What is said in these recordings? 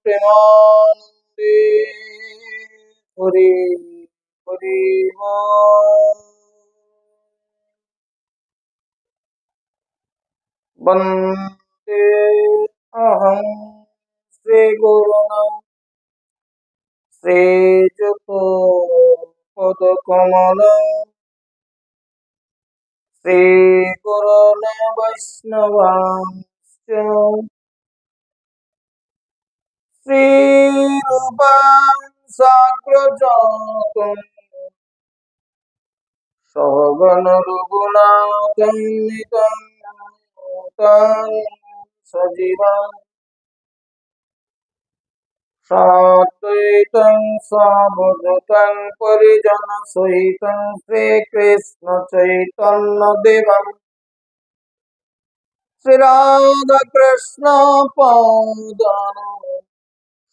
प्रेमानंदे हरि हरि वन्दे अहं श्रीगुरुं श्रीयुतपदकमलं श्रीगुरोन् वैष्णवांश्च श्रीरूपां साग्रजातं सहगणरघुनाथान्वितं तं सजीवम् साद्वैतं सावधूतं परिजनसहितं श्रीकृष्णचैतन्यदेवं श्रीराधाकृष्णपादान्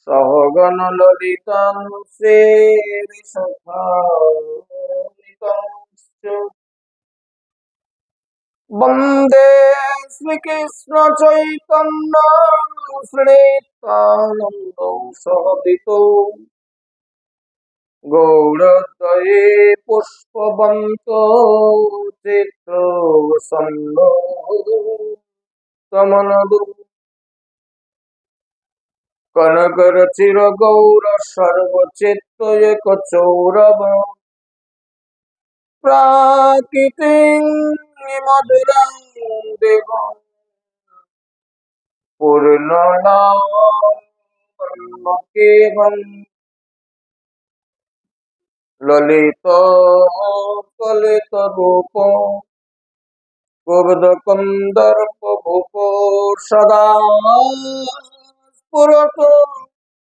सहगणललितं श्रीविशाखान्वितंश्च वन्दे श्रीकृष्णचैतन्य श्रीनित्यानन्दं सहदितो गौरद्वये पुष्पवन्तो चित्रवसन्तो कमलदो कनकरचिरगौरसर्वचित्तयकचौरव प्राकृतिं मधुरं देवं पूर्णनामकेवं ललितो कलितरूपो कुब्धकन्दर्पभूपो सदा स्फुरतु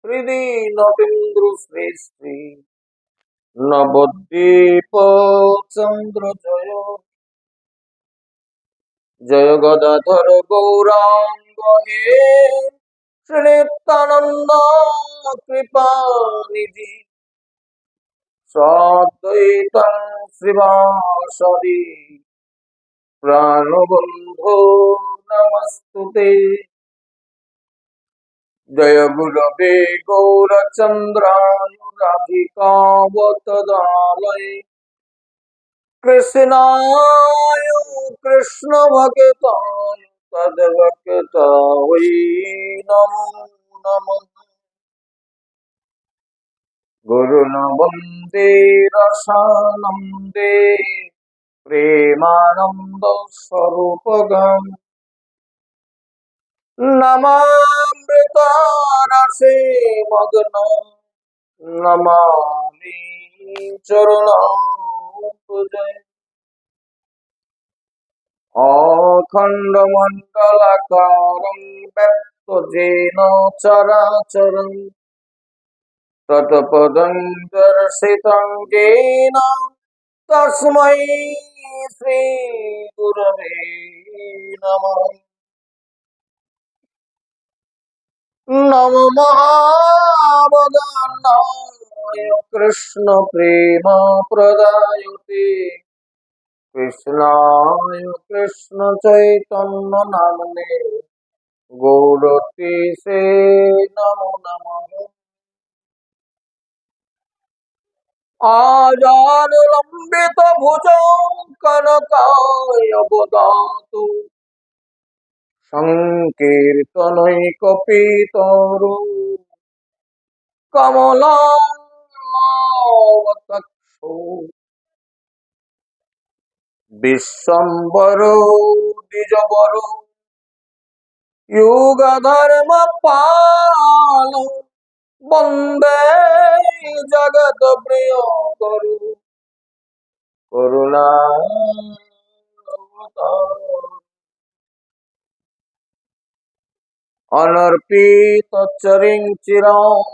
हृदि नवीन्द्रश्रेष्ठी नवद्वीप चन्द्रजय जय गदाधर गौरांग हे श्रीनित्यानंद कृपानिधि साद्वैतं श्रीवासदि प्राणबन्धो नमस्तुते जय गुरवे गौरचन्द्राय राधिकावतदालय कृष्णाय कृष्ण भगताय तद्भक्ताय नमो नमः गुरुन् वन्दे रसानन्दे प्रेमानन्द स्वरूपगम् नमामृतारसे मग्नं नमामि चरणाम्बुजे अखण्डमण्डलाकारं व्यक्तजेन चराचरं तत्पदं दर्शितं येन तस्मै श्रीगुरवे नमः नमो महावदान्नाय कृष्ण प्रेम प्रदायते कृष्णाय कृष्ण चैतन्य नामने गौरतीसे नमो नमः आजानुलंबित भुजौ कनकाय संकीर्तनैकपीतरो कमलावतक्षो विश्वम्भरो द्विजवरो युगधर्मपालो वन्दे जगत्प्रियो गुरु करुणावतारो अनर्पितचरिं चिरं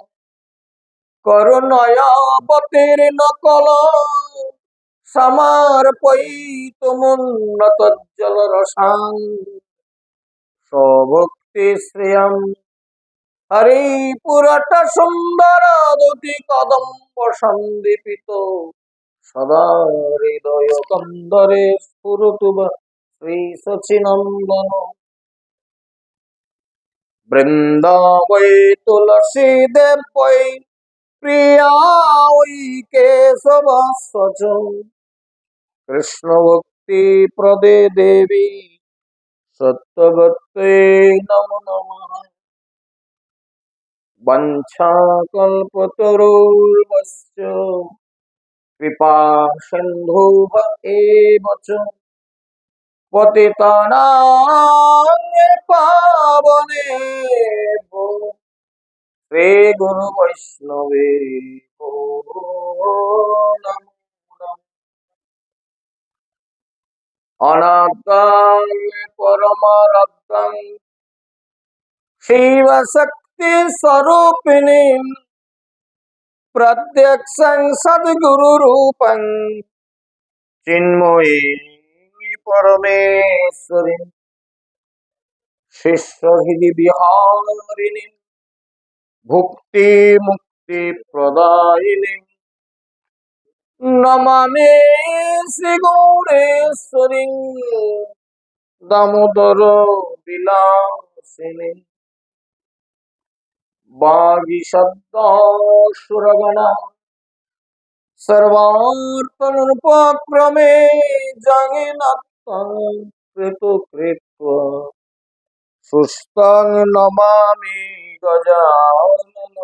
करुणयावतीर्न कलो समर्पयितुमुन्नतज्जलरसां स्वभक्तिश्रियं हरिपुरटसुन्दरदुतिकदम्बसन्दीपितो सदा हृदयकन्दरे स्फुरतु श्रीशचीनन्दन বৃন্দাবৈ তুলসী দেবৈ প্রিয়া ওই কেশবস্য কৃষ্ণ ভক্তি প্রদে দেবী সত্যবত্তে নমো নমঃ। বঞ্ছাকল্পতরুর্ভশ্চ কৃপা সিন্ধুভ এব চ পতিতানাং পাবনেভ্যো শ্রী গুরু বৈষ্ণবে নমঃ। অনাদ্যং পরমারাধ্যং শিব শক্তি স্বরূপিণী প্রত্যক্ষং সদ্গুরু রূপং চিন্ময়ী পরমেশ্বরী শিষ্য হৃদি বিহারিণী ভুক্তি মুক্তি প্রদায়িনী নমামি শ্রী গৌরেশ্বরী দামোদর বিলাসিনী। বাগীশব্দসুরগণা সর্বার্থমুপক্রমে জগন্নাথং কৃতকৃত্বা সুস্থং নমামি গজাননম।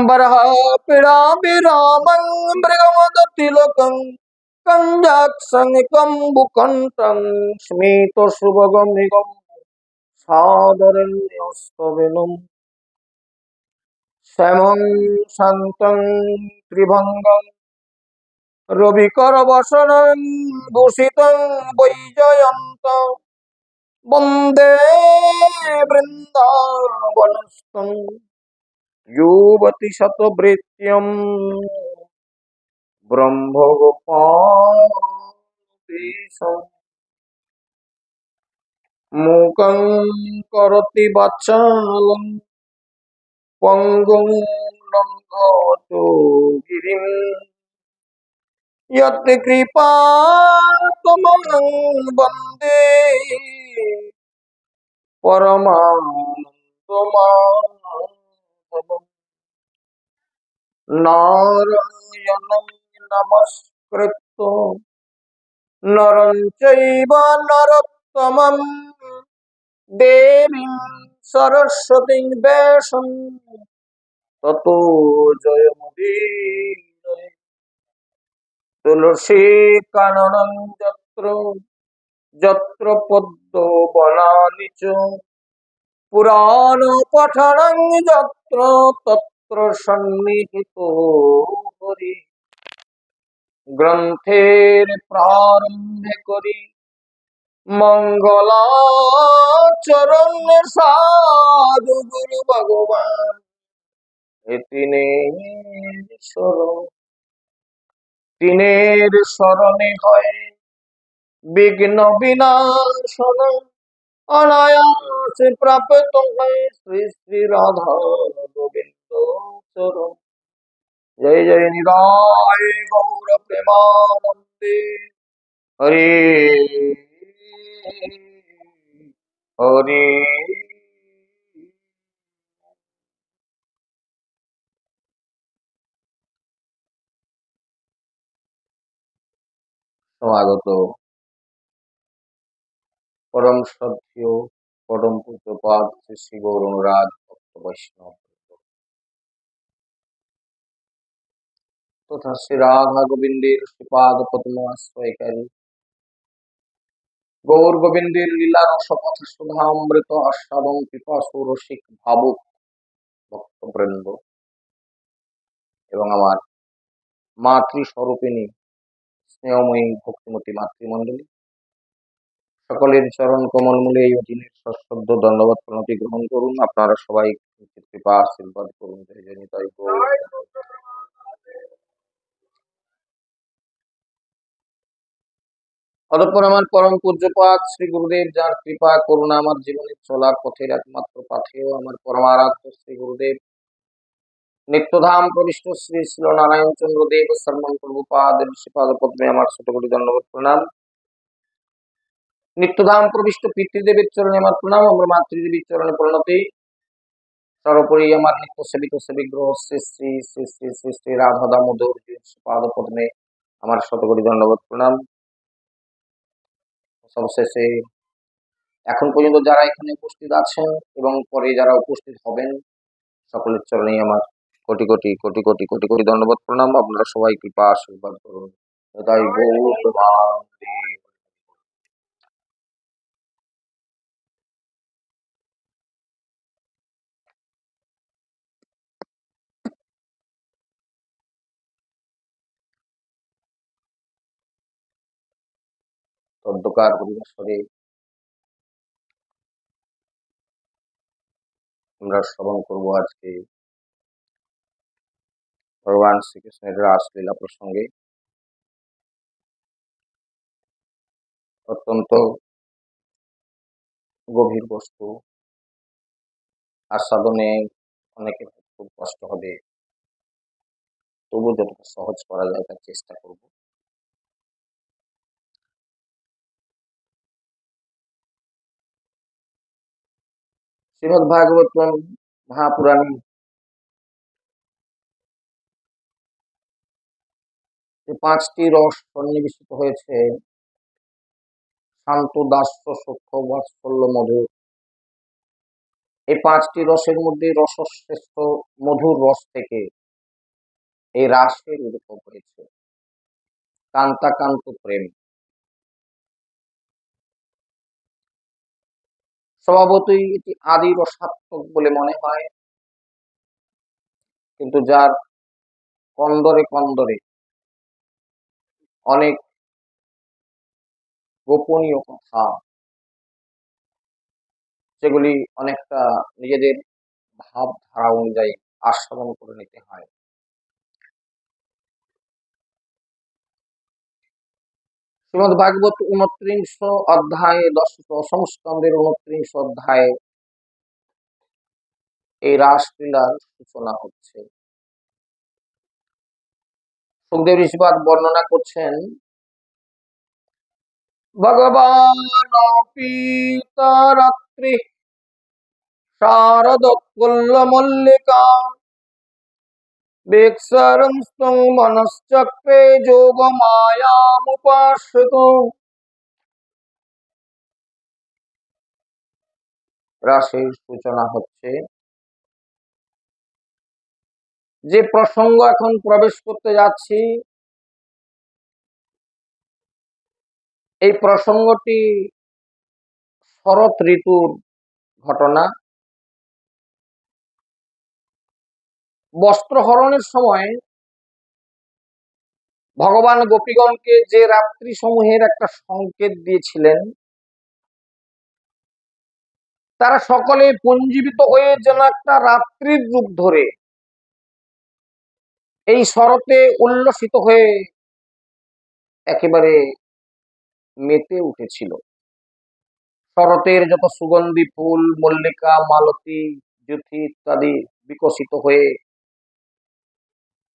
বরহপিড়াভিরামং মৃগমদতিলকং কঞ্জাক্ষং কম্বুকণ্ঠং স্মিতশুভগম্ভীরং সাদরণ্যস্তবেনম। শ্যামং শান্তং ত্রিভঙ্গং রবিকরবসनं ভূষিতং বৈজয়ন্तं বন্দে বৃন্দাবনস্থং युवतिशतभृत्यं ब्रह्मगोपालदेशम्। मूकं करोति वाचालं पङ्गुं लङ्घयते गिरिं यत्कृपातमहं वन्दे परमानन्दमाधवम्। नारायणं नमस्कृत्य नरं चैव नरोत्तमं देवीं सरस्वतीं व्यासं ततो जयमुदीरये। तुलसी काननं यत्र यत्र पद्मवनानि च पुराण पठनं यत्र तत्र सन्निहितो हरि। ग्रंथेर प्रारंभे करि मंगलाचरण साधु गुरु भगवान তিনের শরণে হয় বিঘ্ন বিনাশন অনায়াসে প্রাপ্ত হয় শ্রী শ্রী রাধা গোবিন্দ চরণ। जय जय निराय गौर प्रेमानंदे हरे हरे। সমাগত পরম শ্রদ্ধেয় পরম পূজ্যপাদ শ্রী শ্রী গৌর অনুরাগ ভক্ত বৈষ্ণব তথা শ্রী রাধা গোবিন্দের শ্রীপাদ পদ্ম আশ্রয়কারী গৌর গোবিন্দের লীলা রসপথ সুধামৃত আস্বাদন পিপাসু রসিক ভাবুক ভক্তবৃন্দ এবং আমার মাতৃস্বরূপিণী স্নেহময়ী ভক্তিমতী মাতৃমণ্ডলী সকলের চরণ কমল মূলে এই অধীনের সশ্রদ্ধ দণ্ডবত প্রণতি গ্রহণ করুন। আপনারা সবাই কৃপা আশীর্বাদ করুন। জয় জয় নিতাই গৌর। অতঃপর আমার পরম পূজ্যপাদ শ্রী গুরুদেব, যার কৃপা করুণা আমার জীবনের চলার পথের একমাত্র পাথেয়, আমার পরমারাধ্য শ্রী গুরুদেব নিত্যধাম প্রবিষ্ট শ্রী শ্রী নারায়ণ চন্দ্র দেব শর্মন প্রভুপাদ শ্রীপাদ পদ্মে আমার ছোট কোটি দণ্ডবত প্রণাম। নিত্যধাম প্রবিষ্ট পিতৃদেবের চরণে আমার প্রণাম, আমার মাতৃদেবীর চরণে প্রণতি। সর্বোপরি আমার নিত্য সেবিত সেবিগ্রহ শ্রী শ্রী শ্রী শ্রী শ্রী শ্রী রাধা দামোদর পাদ পদ্মে আমার শতকোটি ধন্যবাদ প্রণাম। সবশেষে এখন পর্যন্ত যারা এখানে উপস্থিত আছেন এবং পরে যারা উপস্থিত হবেন, সকলের চরণেই আমার কোটি কোটি কোটি কোটি কোটি কোটি ধন্যবাদ প্রণাম। আপনারা সবাই কৃপা আশীর্বাদ করুন। তাই গৌর প্রেমানন্দে। তদ্দকার পরিবেশরে আমরা শ্রবণ করব আজকে ভগবান শ্রীকৃষ্ণের রাসলীলা প্রসঙ্গে। অত্যন্ত গভীর বস্তু, আস্বাদনে অনেকের খুব কষ্ট হবে, তবু যতটা সহজ করা যায় তার চেষ্টা করব। শ্রীমদ্ ভাগবতম মহাপুরাণে যে 5টি রস সন্নিবেশিত হয়েছে, শান্ত, দাস্য, সূক্ষ্ম, বাৎসল্য, মধুর, এই 5টি রসের মধ্যে রসশ্রেষ্ঠ মধুর রস থেকে এই রাসের উদ্ভব হয়েছে। কান্তাকান্ত প্রেম স্বভাবতই এটি আদি রসাত্মক বলে মনে হয়, কিন্তু যার কন্দরে কন্দরে অনেক গোপনীয় কথা, যেগুলি অনেকটা নিজেদের ভাবধারা অনুযায়ী আস্বাদন করে নিতে হয়। শ্রীমদ ভাগবত 29 অধ্যায়ে, দশম স্কন্ধের 29 অধ্যায়ে এই রাসলীলার সূচনা হচ্ছে। সুখদেব ঋষিপাদ বর্ণনা করছেন, ভগবান রাত্রি শারদোৎফুল্ল মল্লিকা বেক্ষরং স্তং মনশ্চক্রে যোগ মায়ামুপাশ্রিত। রাসের সূচনা হচ্ছে। যে প্রসঙ্গ এখন প্রবেশ করতে যাচ্ছি, এই প্রসঙ্গটি শরৎ ঋতুর ঘটনা। বস্ত্রহরণের সময় ভগবান গোপীগণকে যে রাত্রি সমূহের একটা সংকেত দিয়েছিলেন, তারা সকলে পুঞ্জীবিত হয়ে যেন একটা রাত্রির রূপ ধরে এই শরতে উল্লসিত হয়ে একেবারে মেতে উঠেছিল। শরতের যত সুগন্ধি ফুল, মল্লিকা, মালতী, জ্যোতি ইত্যাদি বিকশিত হয়ে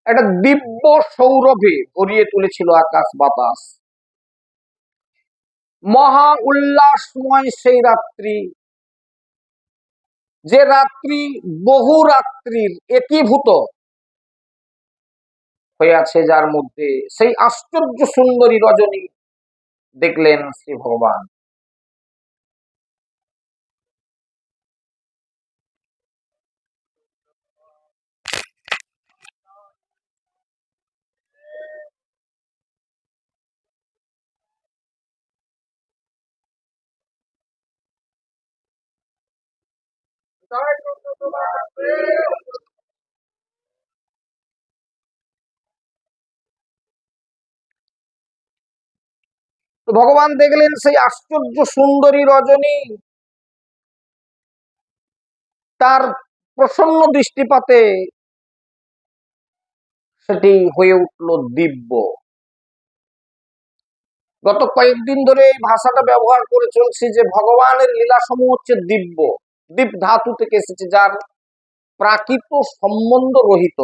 একটা দিব্য সৌরভে ভরিয়ে তুলেছিল আকাশ বাতাস। মহা উল্লাসময় সেই রাত্রি, যে রাত্রি বহু রাত্রির একীভূত হয়ে আছে, যার মধ্যে সেই আশ্চর্য সুন্দরী রজনী দেখলেন শ্রী ভগবান। তো ভগবান দেখলেন সেই আশ্চর্য সুন্দরী রজনী, তার প্রসন্ন দৃষ্টিপাতে সেটি হয়ে উঠল দিব্য। গত কয়েকদিন ধরে এই ভাষাটা ব্যবহার করে চলছি যে ভগবানের লীলাসমূহ হচ্ছে দিব্য। দীপ ধাতু থেকে এসেছে, যার প্রাকৃত সম্বন্ধ রহিত।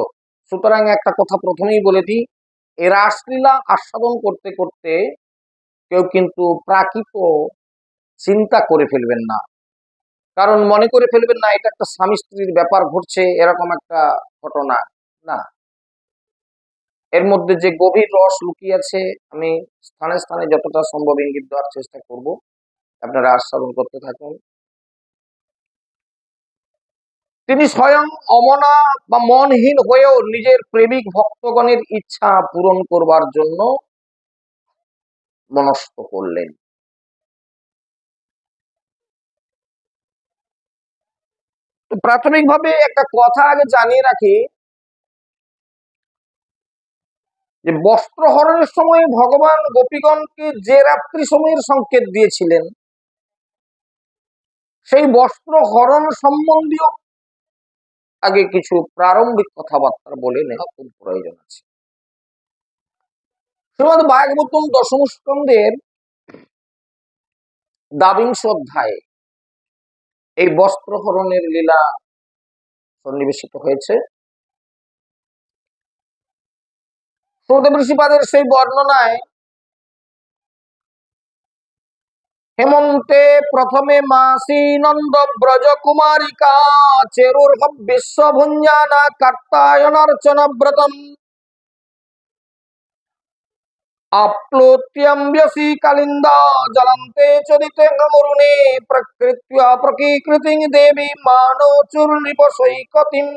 সুতরাং একটা কথা প্রথমেই বলে দিই, এই রাসলীলা আস্বাদন করতে করতে কেউ কিন্তু প্রাকৃত চিন্তা করে ফেলবেন না, কারণ মনে করে ফেলবেন না এটা একটা স্বামী স্ত্রীর ব্যাপার ঘটছে এরকম একটা ঘটনা। না, এর মধ্যে যে গভীর রস লুকিয়ে আছে আমি স্থানে স্থানে যতটা সম্ভব ইঙ্গিত দেওয়ার চেষ্টা করব, আপনারা আস্বাদন করতে থাকুন। তিনি স্বয়ং অমনা বা মনহীন হয়েও নিজের প্রেমিক ভক্তগণের ইচ্ছা পূরণ করবার জন্য মনস্থ করলেন। তো প্রাথমিকভাবে একটা কথা আগে জানিয়ে রাখি যে বস্ত্র হরণের সময় ভগবান গোপীগণকে যে রাত্রি সময়ের সংকেত দিয়েছিলেন, সেই বস্ত্র হরণ সম্বন্ধীয় আগে কিছু প্রারম্ভিক কথাবার্তা বলে নেওয়া খুব প্রয়োজন আছে। শ্রীমদ্ ভাগবতম দশম স্কন্ধের দ্বাবিংশ অধ্যায়ে এই বস্ত্র হরণের লীলা সন্নিবেশিত হয়েছে। সুখদেব ঋষিপাদের সেই বর্ণনায় হেমন্তে প্রথমে মাসি নন্দ ব্রজ কুমারিকা চেরুর বিশ্বভুঞ্জানা কার্তায়নার্চন ব্রতম আপ্লুত্যম্ব্যসি কালিন্দা জলন্তে চরিতে গমরুণে প্রকৃত্য়া প্রকৃতি দেবী মানো চূর্ণিপসৈকতিম।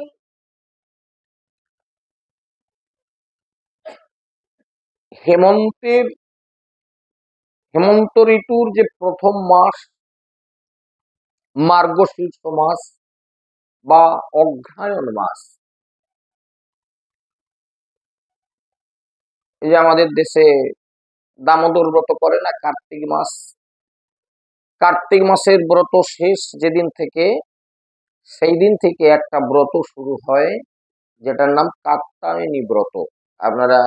হেমন্ত ঋতুর যে প্রথম মাস মার্গশীর্ষ মাস বা অগ্রহায়ণ মাস, এই যে আমাদের দেশে দামোদর ব্রত করে না, কার্তিক মাস, কার্তিক মাসের ব্রত শেষ যেদিন থেকে সেই দিন থেকে একটা ব্রত শুরু হয় যেটার নাম কাত্যায়নী ব্রত। আপনারা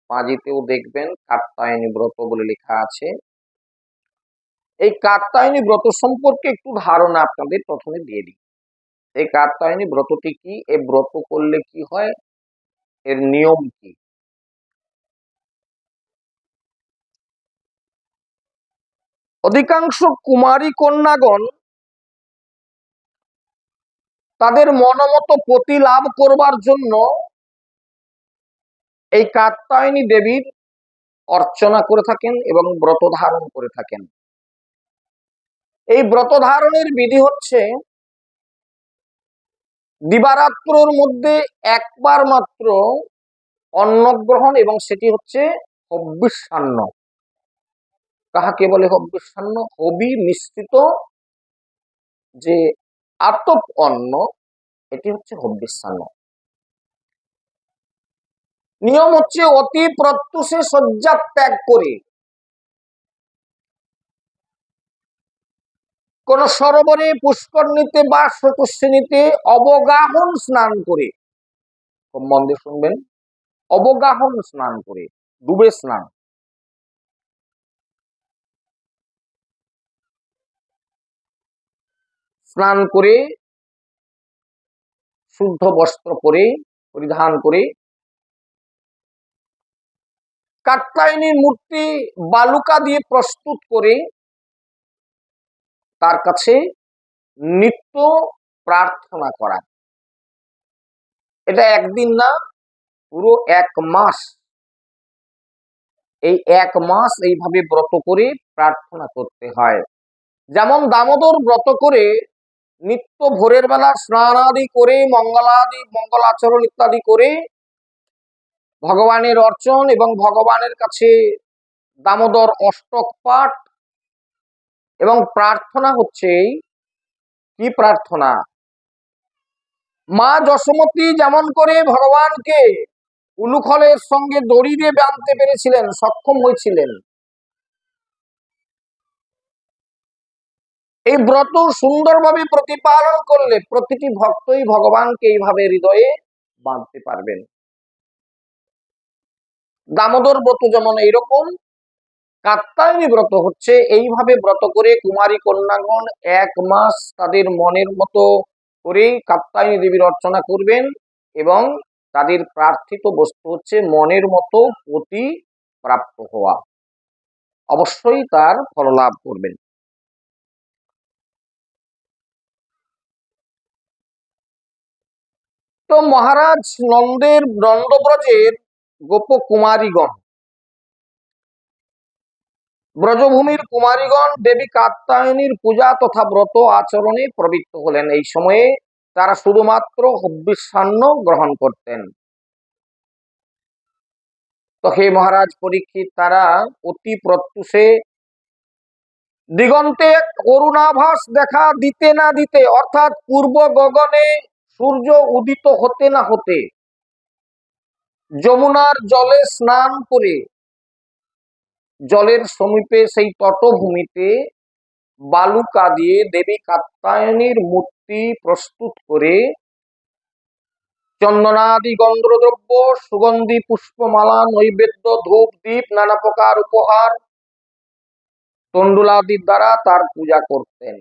পাঁজিতেও দেখবেন কাত্যায়নী ব্রত বলে লেখা আছে। এই কাত্যায়নী ব্রত সম্পর্কে একটু ধারণা আপনাদের প্রথমে দিয়ে দিই। এই কাত্যায়নী ব্রতটি কি, এই ব্রত করলে কি হয়, এর নিয়ম কি। অধিকাংশ কুমারী কন্যাগণ তাদের মনমতো পতি লাভ করবার জন্য এই কাত্যায়নী দেবীর অর্চনা করে থাকেন এবং ব্রত ধারণ করে থাকেন। এই ব্রত ধারণের বিধি হচ্ছে দিবারাত্রর মধ্যে একবার মাত্র অন্নগ্রহণ, এবং সেটি হচ্ছে হবিষ্যান্ন। কাহাকে বলে হবিষ্যান্ন? হবি মিশ্রিত যে আতপ অন্ন, এটি হচ্ছে হবিষ্যান্ন। নিয়ম হচ্ছে অতি প্রত্যুষে শয্যা ত্যাগ করে কোন সরোবরে, পুষ্করণীতে বা স্রোতস্বিনীতে অবগাহন স্নান করে, খুব মন দিয়ে শুনবেন, অবগাহন স্নান করে, ডুবে স্নান, স্নান করে শুদ্ধ বস্ত্র পরে পরিধান করে কাত্যায়নীর মূর্তি বালুকা দিয়ে প্রস্তুত করে তার কাছে নিত্য প্রার্থনা করা। এটা একদিন না, পুরো এক মাস, এই এক মাস এইভাবে ব্রত করে প্রার্থনা করতে হয়। যেমন দামোদর ব্রত করে নিত্য ভোরের বেলা স্নান আদি করে মঙ্গলাচরণ ইত্যাদি করে ভগবানের অর্চন এবং ভগবানের কাছে দামোদর অষ্টক পাঠ এবং প্রার্থনা হচ্ছে কি প্রার্থনা, মা যশোমতী যেমন করে ভগবানকে উলুখলের সঙ্গে দড়ি দিয়ে বাঁধতে পেরেছিলেন, সক্ষম হয়েছিলেন, এই ব্রত সুন্দরভাবে প্রতিপালন করলে প্রতিটি ভক্তই ভগবানকে এইভাবে হৃদয়ে বাঁধতে পারবেন। দামোদর ব্রত যেমন এইরকম, কাত্যায়নী ব্রত হচ্ছে এইভাবে ব্রত করে কুমারী কন্যাগণ এক মাস তাদের মনের মতো করে কাত্যায়নী দেবীর অর্চনা করবেন এবং তাদের প্রার্থিত বস্তু হচ্ছে মনের মতো পতি প্রাপ্ত হওয়া। অবশ্যই তার ফললাভ করবেন। তো মহারাজ নন্দব্রজের গোপকুমারীগণ, ব্রজভূমির কুমারীগণ দেবী কাত্যায়নীর পূজা তথা ব্রত আচরণে প্রবৃত্ত হলেন। এই সময়ে তারা শুধুমাত্র হবিষ্যান্ন গ্রহণ করতেন। তো হে মহারাজ পরীক্ষিত, তারা অতি প্রত্যুষে দিগন্তে করুণাভাস দেখা দিতে না দিতে, অর্থাৎ পূর্ব গগনে সূর্য উদিত হতে না হতে যমুনার জলে স্নান করে জলের সমীপে সেই তটভূমিতে বালুকা দিয়ে দেবী কাত্যায়নীর মূর্তি প্রস্তুত করে চন্দনাদি গন্ধদ্রব্য, সুগন্ধি পুষ্পমালা, নৈবেদ্য, ধূপ, দীপ, নানা প্রকার উপহার, তণ্ডুলাদির দ্বারা তার পূজা করতেন।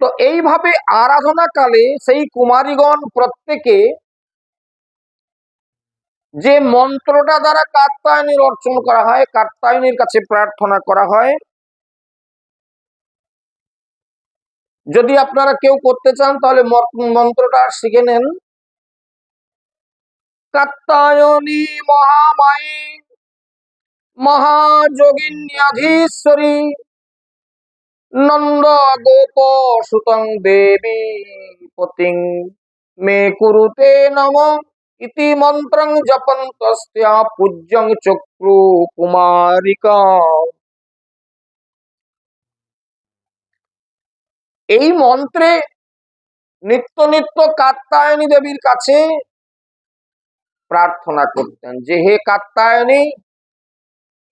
তো এইভাবে আরাধনা কালে সেই কুমারীগণ প্রত্যেকে যে মন্ত্রটা দ্বারা কাত্যায়নীর অর্চন করা হয়, কাত্যায়নীর কাছে প্রার্থনা করা হয়, যদি আপনারা কেউ করতে চান তাহলে মন্ত্রটা শিখে নেন। কাত্যায়নী মহামায়ী মহাযোগিন্যাধীশ্বরী নন্দ গোপ সুতং দেবী পতিং মে কুরুতে নম ইতি মন্ত্রং জপন্তস্যা পূজ্যং চক্রু কুমারিকা। এই মন্ত্রে নিত্য নিত্য কাত্যায়নী দেবীর কাছে প্রার্থনা করতেন যে হে কাত্যায়নী,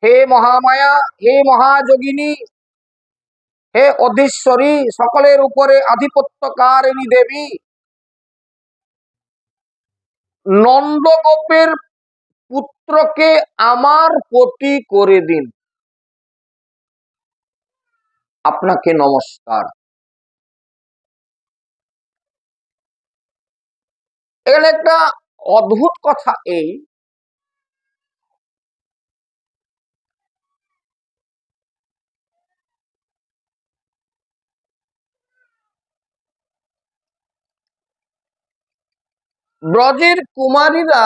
হে মহামায়া, হে মহাযোগিনী, হে অধীশ্বরী, সকলের উপরে আধিপত্যকারিণী দেবী, নন্দগোপের পুত্রকে আমার পতি করে দিন, আপনাকে নমস্কার। এখানে একটা অদ্ভুত কথা, এই ব্রজের কুমারীরা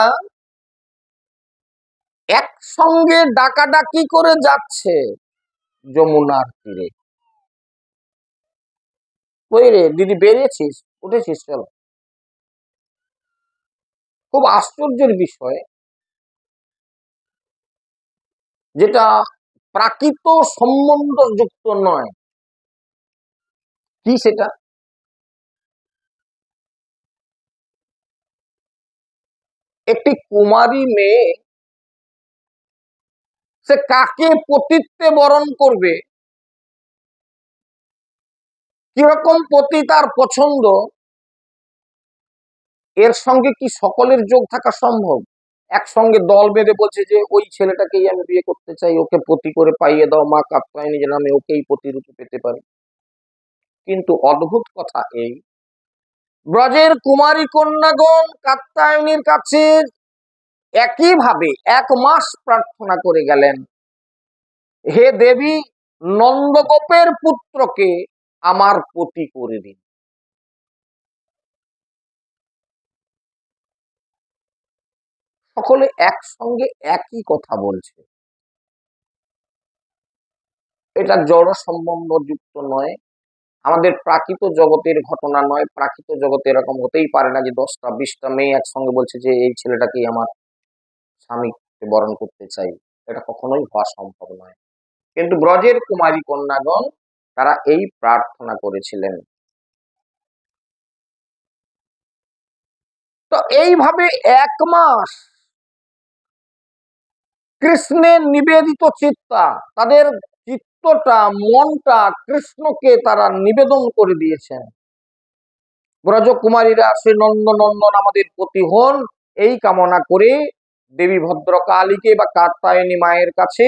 একসঙ্গে ডাকাডাকি করে যাচ্ছে যমুনার তীরে। ওই রে দিদি, বেরিয়েছিস, উঠেছিস, চলো। খুব আশ্চর্যের বিষয়, যেটা প্রাকৃত সম্বন্ধ যুক্ত নয়। কি সেটা? একটি কুমারী মেয়ে, সে কাকে পতিত্বে বরণ করবে, কিরকম পতি তার পছন্দ, এর সঙ্গে কি সকলের যোগ থাকা সম্ভব? একসঙ্গে দল বেঁধে বলছে যে ওই ছেলেটাকেই আমি বিয়ে করতে চাই, ওকে পতি করে পাইয়ে দাও, মা কাত্যায়নী যেন আমি ওকেই পতিরূপে পেতে পারি। কিন্তু অদ্ভুত কথা এই, ব্রজের কুমারী কন্যাগণ কাত্যায়নীর কাছে একইভাবে 1 মাস প্রার্থনা করে গেলেন, হে দেবী, নন্দগোপের পুত্রকে আমার পতি করে দিন। সকলে একসঙ্গে একই কথা বলছে। এটা জড় সম্বন্ধ যুক্ত নয়, আমাদের প্রাকৃত জগতের ঘটনা নয়। প্রাকৃত জগতে এরকম হতেই পারে না যে 10টা 20টা মেয়ে একসঙ্গে বলছে যে এই ছেলেটাকেই আমার স্বামীকে বরণ করতে চাই। এটা কখনোই হওয়া সম্ভব নয়। কিন্তু ব্রজের কুমারী কন্যাগণ তারা এই প্রার্থনা করেছিলেন। তো এইভাবে 1 মাস কৃষ্ণের নিবেদিত চিত্তা, তাদের চিত্তটা, মনটা কৃষ্ণকে তারা নিবেদন করে দিয়েছেন। ব্রজকুমারীরা শ্রী নন্দনন্দন আমাদের পতি হন, এই কামনা করে দেবী ভদ্রকালীকে বা কাত্যায়নী মায়ের কাছে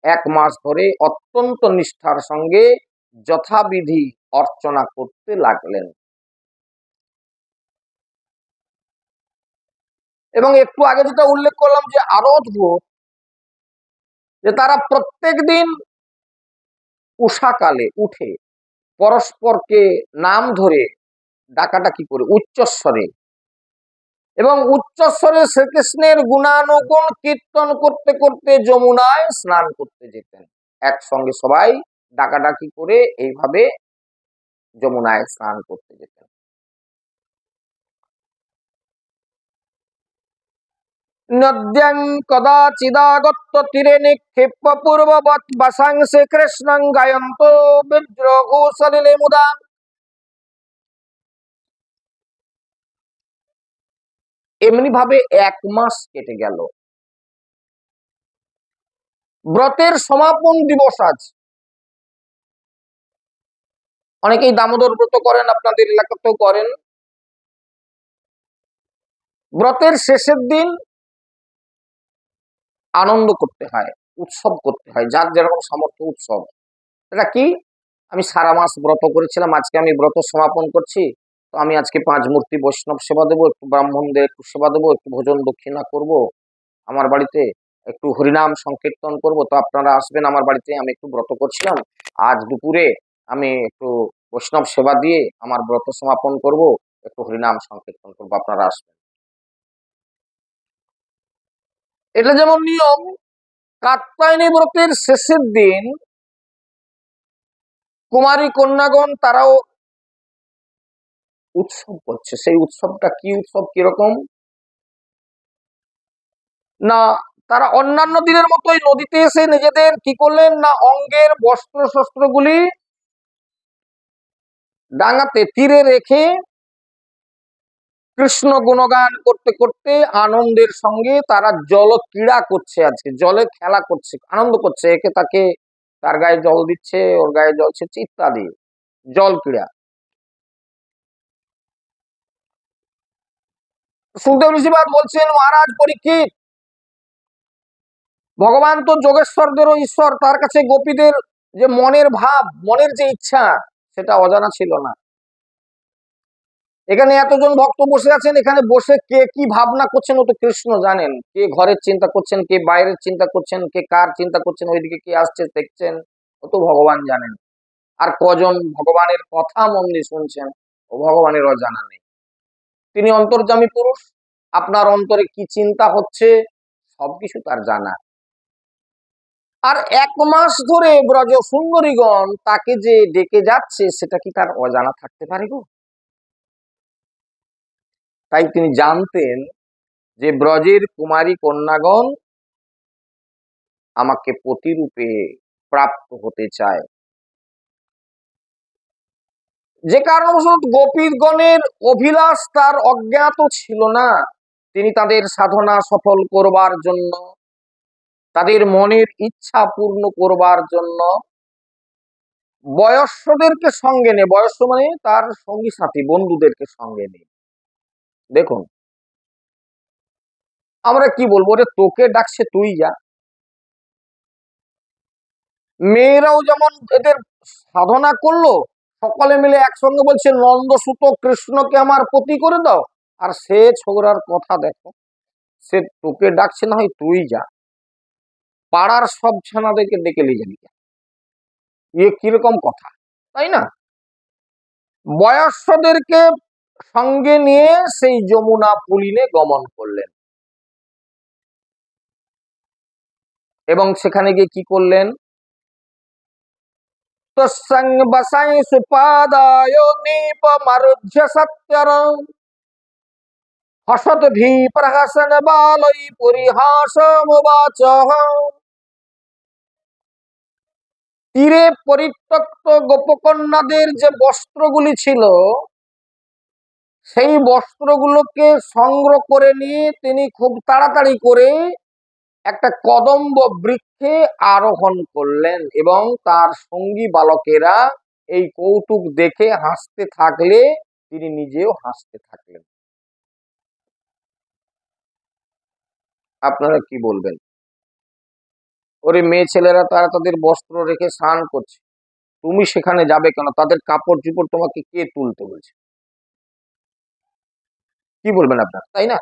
1 মাস ধরে অত্যন্ত নিষ্ঠার সঙ্গে যথাবিধি অর্চনা করতে লাগলেন। এবং একটু আগে যেটা উল্লেখ করলাম যে আরো অদ্ভুত, যে তারা প্রত্যেক দিন উষাকালে উঠে পরস্পরকে নাম ধরে ডাকাডাকি করে উচ্চস্বরে, এবং উচ্চস্বরে শ্রীকৃষ্ণের গুণানুগুণ কীর্তন করতে করতে যমুনায় স্নান করতে যেতেন। একসঙ্গে সবাই ডাকাডাকি করে এইভাবে যমুনায় স্নান করতে যেতেন। নদ্যাং কদাচিদাগত্য তীরে নিক্ষিপ্য পূর্ববৎ বাসাংসে কৃষ্ণং গায়ন্ত বিদ্রোহ সলিলে মুদা। এমনি ভাবে 1 মাস কেটে গেল। ব্রতের সমাপন দিবস আজ। অনেকেই দামোদর ব্রত করেন, আপনাদের এলাকাতেও করেন। ব্রতের শেষের দিন আনন্দ করতে হয়, উৎসব করতে হয়, যার যেরকম সামর্থ্য উৎসব। এটা কি? আমি সারা মাস ব্রত করেছিলাম, আজকে আমি ব্রত সমাপন করছি, তো আমি আজকে 5 মূর্তি বৈষ্ণব সেবা দেবো, একটু ব্রাহ্মণদের একটু সেবা দেবো, একটু ভোজন দক্ষিণা করব, আমার বাড়িতে একটু হরিনাম সংকীর্তন করব, তো আপনারা আসবেন আমার বাড়িতে। আমি একটু ব্রত করছিলাম, আজ দুপুরে আমি একটু বৈষ্ণব সেবা দিয়ে আমার ব্রত সমাপন করব, একটু হরিনাম সংকীর্তন করবো, আপনারা আসবেন। এটা যেমন নিয়ম, কাত্যায়নী ব্রতের শেষের দিন কুমারী কন্যাগণ তারাও উৎসব করছে। সেই উৎসবটা কি উৎসব, কিরকম না, তারা অন্যান্য দিনের মতোই নদীতে এসে নিজেদের কি করলেন না, অঙ্গের বস্ত্র শস্ত্রগুলি ডাঙাতে তীরে রেখে কৃষ্ণ গুণগান করতে করতে আনন্দের সঙ্গে তারা জল ক্রীড়া করছে, আজকে জলে খেলা করছে, আনন্দ করছে, একে তাকে তার গায়ে জল দিচ্ছে, ওর গায়ে জল ছিটছে ইত্যাদি, জল ক্রীড়া। সুখদেব ঋষিপাদ বলছেন, মহারাজ পরীক্ষিত, ভগবান তো যোগেশ্বরদেরও ঈশ্বর, তার কাছে গোপীদের যে মনের ভাব, মনের যে ইচ্ছা, সেটা অজানা ছিল না। এখানে এতজন ভক্ত বসে আছেন, এখানে বসে কে কি ভাবনা করছেন ও তো কৃষ্ণ জানেন। কে ঘরের চিন্তা করছেন, কে বাইরের চিন্তা করছেন, কে কার চিন্তা করছেন, ওইদিকে কে আসছে দেখছেন, ও তো ভগবান জানেন। আর কজন ভগবানের কথা মন দিয়ে শুনছেন, ও ভগবানের অজানা নেই। তিনি অন্তর্যামী পুরুষ, আপনার অন্তরে কি চিন্তা হচ্ছে সবকিছু তার জানা। আর 1 মাস ধরে ব্রজ সুন্দরীগণ তাকে যে ডেকে যাচ্ছে, সেটা কি তার অজানা থাকতে পারে গো? তাই তিনি জানতেন যে ব্রজের কুমারী কন্যাগণ আমাকে পতিরূপে প্রাপ্ত হতে চায়। যে কারণবশত গোপীগণের অভিলাষ তার অজ্ঞাত ছিল না। তিনি তাদের সাধনা সফল করবার জন্য, তাদের মনের ইচ্ছা পূর্ণ করবার জন্য বয়স্কদেরকে সঙ্গে নিয়ে, বয়স্ক মানে তার সঙ্গী সাথী বন্ধুদেরকে সঙ্গে নিয়ে, দেখুন আমরা কি বলবো, রে তোকে ডাকছে তুই যা। মেয়েরাও যেমন এদের সাধনা করলো, সকলে মিলে একসঙ্গে বলছে নন্দসুত কৃষ্ণকে আমার পতি করে দাও, আর সে ছোকরার কথা দেখো, সে তোকে ডাকছে না হয় তুই যা, পাড়ার সব ছানাদেরকে ডেকে নিয়ে যাবি, ইয়ে কিরকম কথা, তাই না? বয়স্কদেরকে সঙ্গে নিয়ে সেই যমুনা পুলিনে গমন করলেন, এবং সেখানে গিয়ে কি করলেন, তৎসঙ্গ বসাই সুপাদায় নীপ মারুধ্য সত্যর হসত ভি প্রহসন বালই পরিহাসমুবাচ। তীরে পরিত্যক্ত গোপকন্যাদের যে বস্ত্রগুলি ছিল, সেই বস্ত্রগুলোকে সংগ্রহ করে নিয়ে তিনি খুব তাড়াতাড়ি করে একটা কদম্ব বৃক্ষে আরোহণ করলেন, এবং তার সঙ্গী বালকেরা এই কৌতুক দেখে হাসতে থাকলে তিনি নিজেও হাসতে থাকলেন। আপনারা কি বলবেন? ওরে মেয়ে ছেলেরা তারা তাদের বস্ত্র রেখে স্নান করছে, তুমি সেখানে যাবে কেন? তাদের কাপড় চোপড় তোমাকে কে তুলতে বলছে? কি বলবেন আপনারা, তাই না?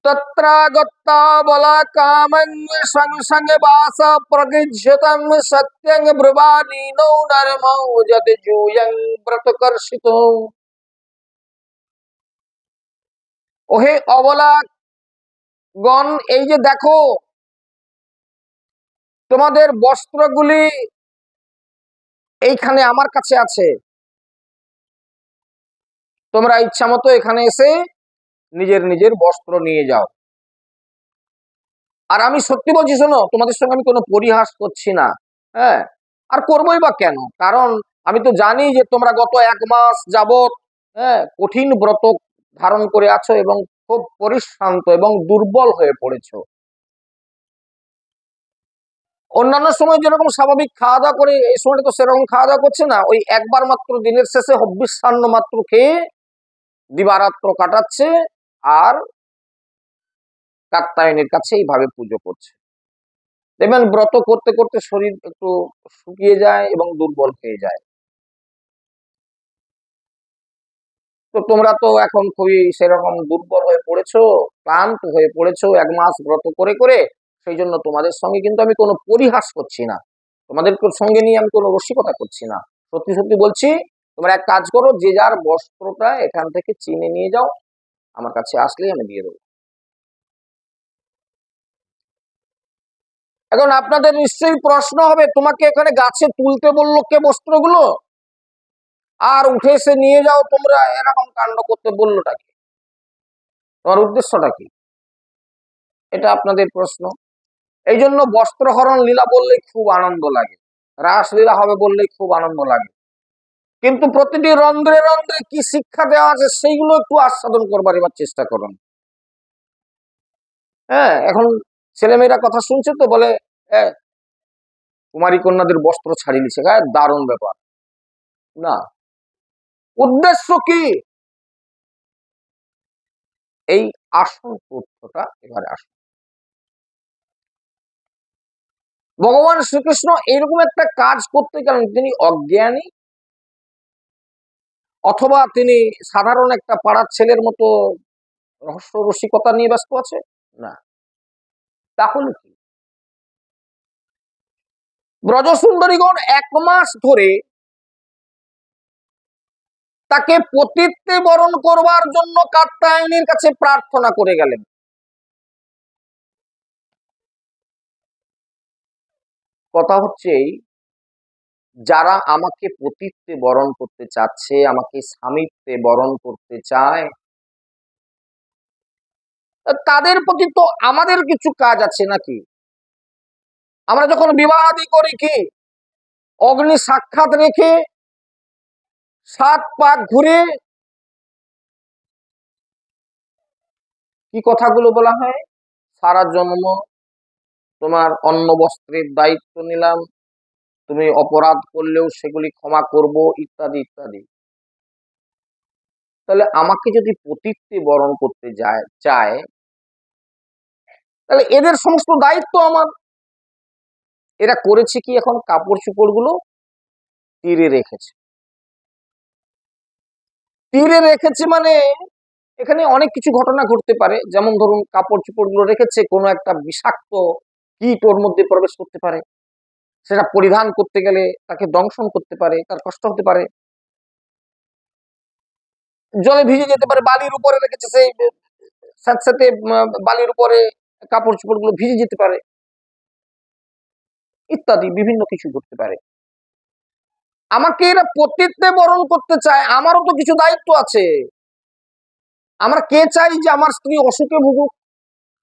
तत्रागत्ता बला कामं संसंग वास प्रगृह्यतं सत्यं ब्रुवाणीनो नरमो यद जूयं व्रतकर्षितो। ওহে অবলা গণ, এই যে দেখো তোমাদের বস্ত্রগুলি এইখানে আমার কাছে আছে, তোমরা ইচ্ছা মতো এখানে এসে নিজের নিজের বস্ত্র নিয়ে যাও। আর আমি সত্যি বলছি, শোনো, তোমাদের সঙ্গে আমি কোনো পরিহাস করছি না। হ্যাঁ, আর করবোই বা কেন? কারণ আমি তো জানি যে তোমরা গত 1 মাস যাবত কঠিন ব্রত ধারণ করে আছো এবং খুব পরিশ্রান্ত এবং দুর্বল হয়ে পড়েছো। অন্যান্য সময় যেরকম স্বাভাবিক খাওয়া দাওয়া করে, এই সময়টা তো সেরকম খাওয়া দাওয়া করছে না। ওই একবার মাত্র দিনের শেষে হব্বিসান্ন মাত্র খেয়ে দিবারাত্র কাটাচ্ছে আর কাত্যায়নের কাছে এইভাবে পুজো করছে। দেখবেন ব্রত করতে করতে শরীর একটু শুকিয়ে যায় এবং দুর্বল হয়ে যায়। তো তোমরা তো এখন খুবই সেরকম দুর্বল হয়ে পড়েছো, ক্লান্ত হয়ে পড়েছো 1 মাস ব্রত করে করে। সেই জন্য তোমাদের সঙ্গে কিন্তু আমি কোনো পরিহাস করছি না, তোমাদের সঙ্গে নিয়ে আমি কোনো রসিকতা করছি না। সত্যি সত্যি বলছি, তোমরা এক কাজ করো, যে যার বস্ত্রটা এখান থেকে চিনে নিয়ে যাও, আমার কাছে আসলেই আমি দিয়ে দেবো। এখন আপনাদের নিশ্চয়ই প্রশ্ন হবে, তোমাকে এখানে গাছে তুলতে বললো কে বস্ত্রগুলো, আর উঠে এসে নিয়ে যাও তোমরা, এরকম কাণ্ড করতে বললোটা কি? তোমার উদ্দেশ্যটা কি? এটা আপনাদের প্রশ্ন। এই জন্য বস্ত্রহরণ লীলা বললে খুব আনন্দ লাগে, রাসলীলা হবে বললেই খুব আনন্দ লাগে, কিন্তু প্রতিটি রন্ধ্রে রন্ধ্রে কি শিক্ষা দেওয়া আছে সেইগুলো একটু আস্বাদন করবার এবার চেষ্টা করুন। হ্যাঁ, এখন ছেলেমেয়েরা কথা শুনছে তো বলে কুমারী কন্যাদের বস্ত্র ছাড়িয়ে দিচ্ছে, দারুণ ব্যাপার। না, উদ্দেশ্য কি? এই আসল তথ্যটা এবারে আসুন। ভগবান শ্রীকৃষ্ণ এরকম একটা কাজ করতে গেলেন, তিনি অজ্ঞানী অথবা তিনি সাধারণ একটা পাড়ার ছেলের মতো রহস্য রসিকতা নিয়ে ব্যস্ত আছে? না। তাহলে কি? ব্রজসুন্দরীগণ 1 মাস ধরে তাকে পতিত্বে বরণ করবার জন্য কাত্যায়নীর কাছে প্রার্থনা করে গেলেন। কথা হচ্ছে এই, যারা আমাকে পতিত্বে বরণ করতে চাচ্ছে, আমাকে স্বামীত্বে বরণ করতে চায়, তাদের প্রতি তো আমাদের কিছু কাজ আছে নাকি? আমরা যখন বিবাহাদি করি কি অগ্নি সাক্ষাৎ রেখে 7 পাক ঘুরে কি কথাগুলো বলা হয়? সারা জন্ম তোমার অন্ন বস্ত্রের দায়িত্ব নিলাম, তুমি অপরাধ করলেও সেগুলি ক্ষমা করব, ইত্যাদি ইত্যাদি। তাহলে আমাকে যদি পতিত্বে বরণ করতে চায়, তাহলে এদের সমস্ত দায়িত্ব আমার। এরা করেছে কি, এখন কাপড় চোপড় গুলো তীরে রেখেছে। তীরে রেখেছে মানে এখানে অনেক কিছু ঘটনা ঘটতে পারে। যেমন ধরুন, কাপড় চোপড় গুলো রেখেছে, কোনো একটা বিষাক্ত কীট ওর মধ্যে প্রবেশ করতে পারে, সেটা পরিধান করতে গেলে তাকে দংশন করতে পারে, তার কষ্ট হতে পারে। জলে ভিজে যেতে পারে, বালির উপরে রেখেছে, সেই সাথে সাথে বালির উপরে কাপড় চোপড় গুলো ভিজে যেতে পারে, ইত্যাদি বিভিন্ন কিছু ঘটতে পারে। আমাকে এরা পতিত্বে বরণ করতে চায়, আমারও তো কিছু দায়িত্ব আছে। আমরা কে চাই যে আমার স্ত্রী অসুখে ভুগুক,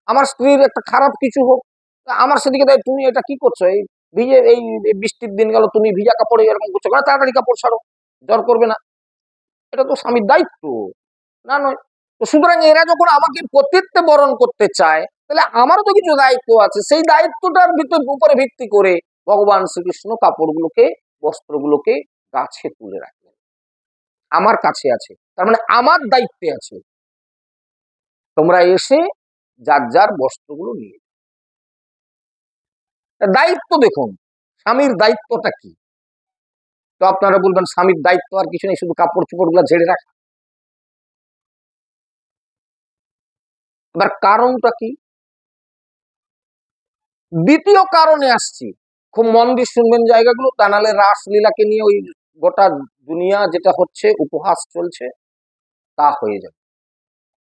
আমার স্ত্রীর একটা খারাপ কিছু হোক, আমার সেদিকে দেয় তুমি এটা কি করছো, এই ভিজে, এই বৃষ্টির দিন গেল, তুমি ভিজা কাপড়ে এরকম করছো, তাড়াতাড়ি কাপড় ছাড়ো, জ্বর করবে না। এটা তো স্বামীর দায়িত্ব, না নয়? তো সুতরাং এরা যখন আমাকে পতিত্বে বরণ করতে চায়, তাহলে আমারও তো কিছু দায়িত্ব আছে। সেই দায়িত্বটার উপরে ভিত্তি করে ভগবান শ্রীকৃষ্ণ কাপড়গুলোকে, বস্ত্রগুলোকে গাছে তুলে রাখলেন, আমার কাছে আছে, তার মানে আমার দায়িত্বে আছে। তোমরা এসে যার যার বস্ত্রগুলো নিয়ে, দায়িত্ব দেখুন স্বামীর দায়িত্বটা কি। তো আপনারা বলবেন স্বামীর দায়িত্ব আর কিছু নেই, শুধু কাপড় চোপড় গুলা ঝেড়ে রাখা। এবার কারণটা কি? দ্বিতীয় কারণে আসছি, খুব মন দিয়ে শুনবেন জায়গাগুলো, তা নাহলে রাসলীলাকে নিয়ে ওই গোটা দুনিয়া যেটা হচ্ছে উপহাস চলছে তা হয়ে যাবে।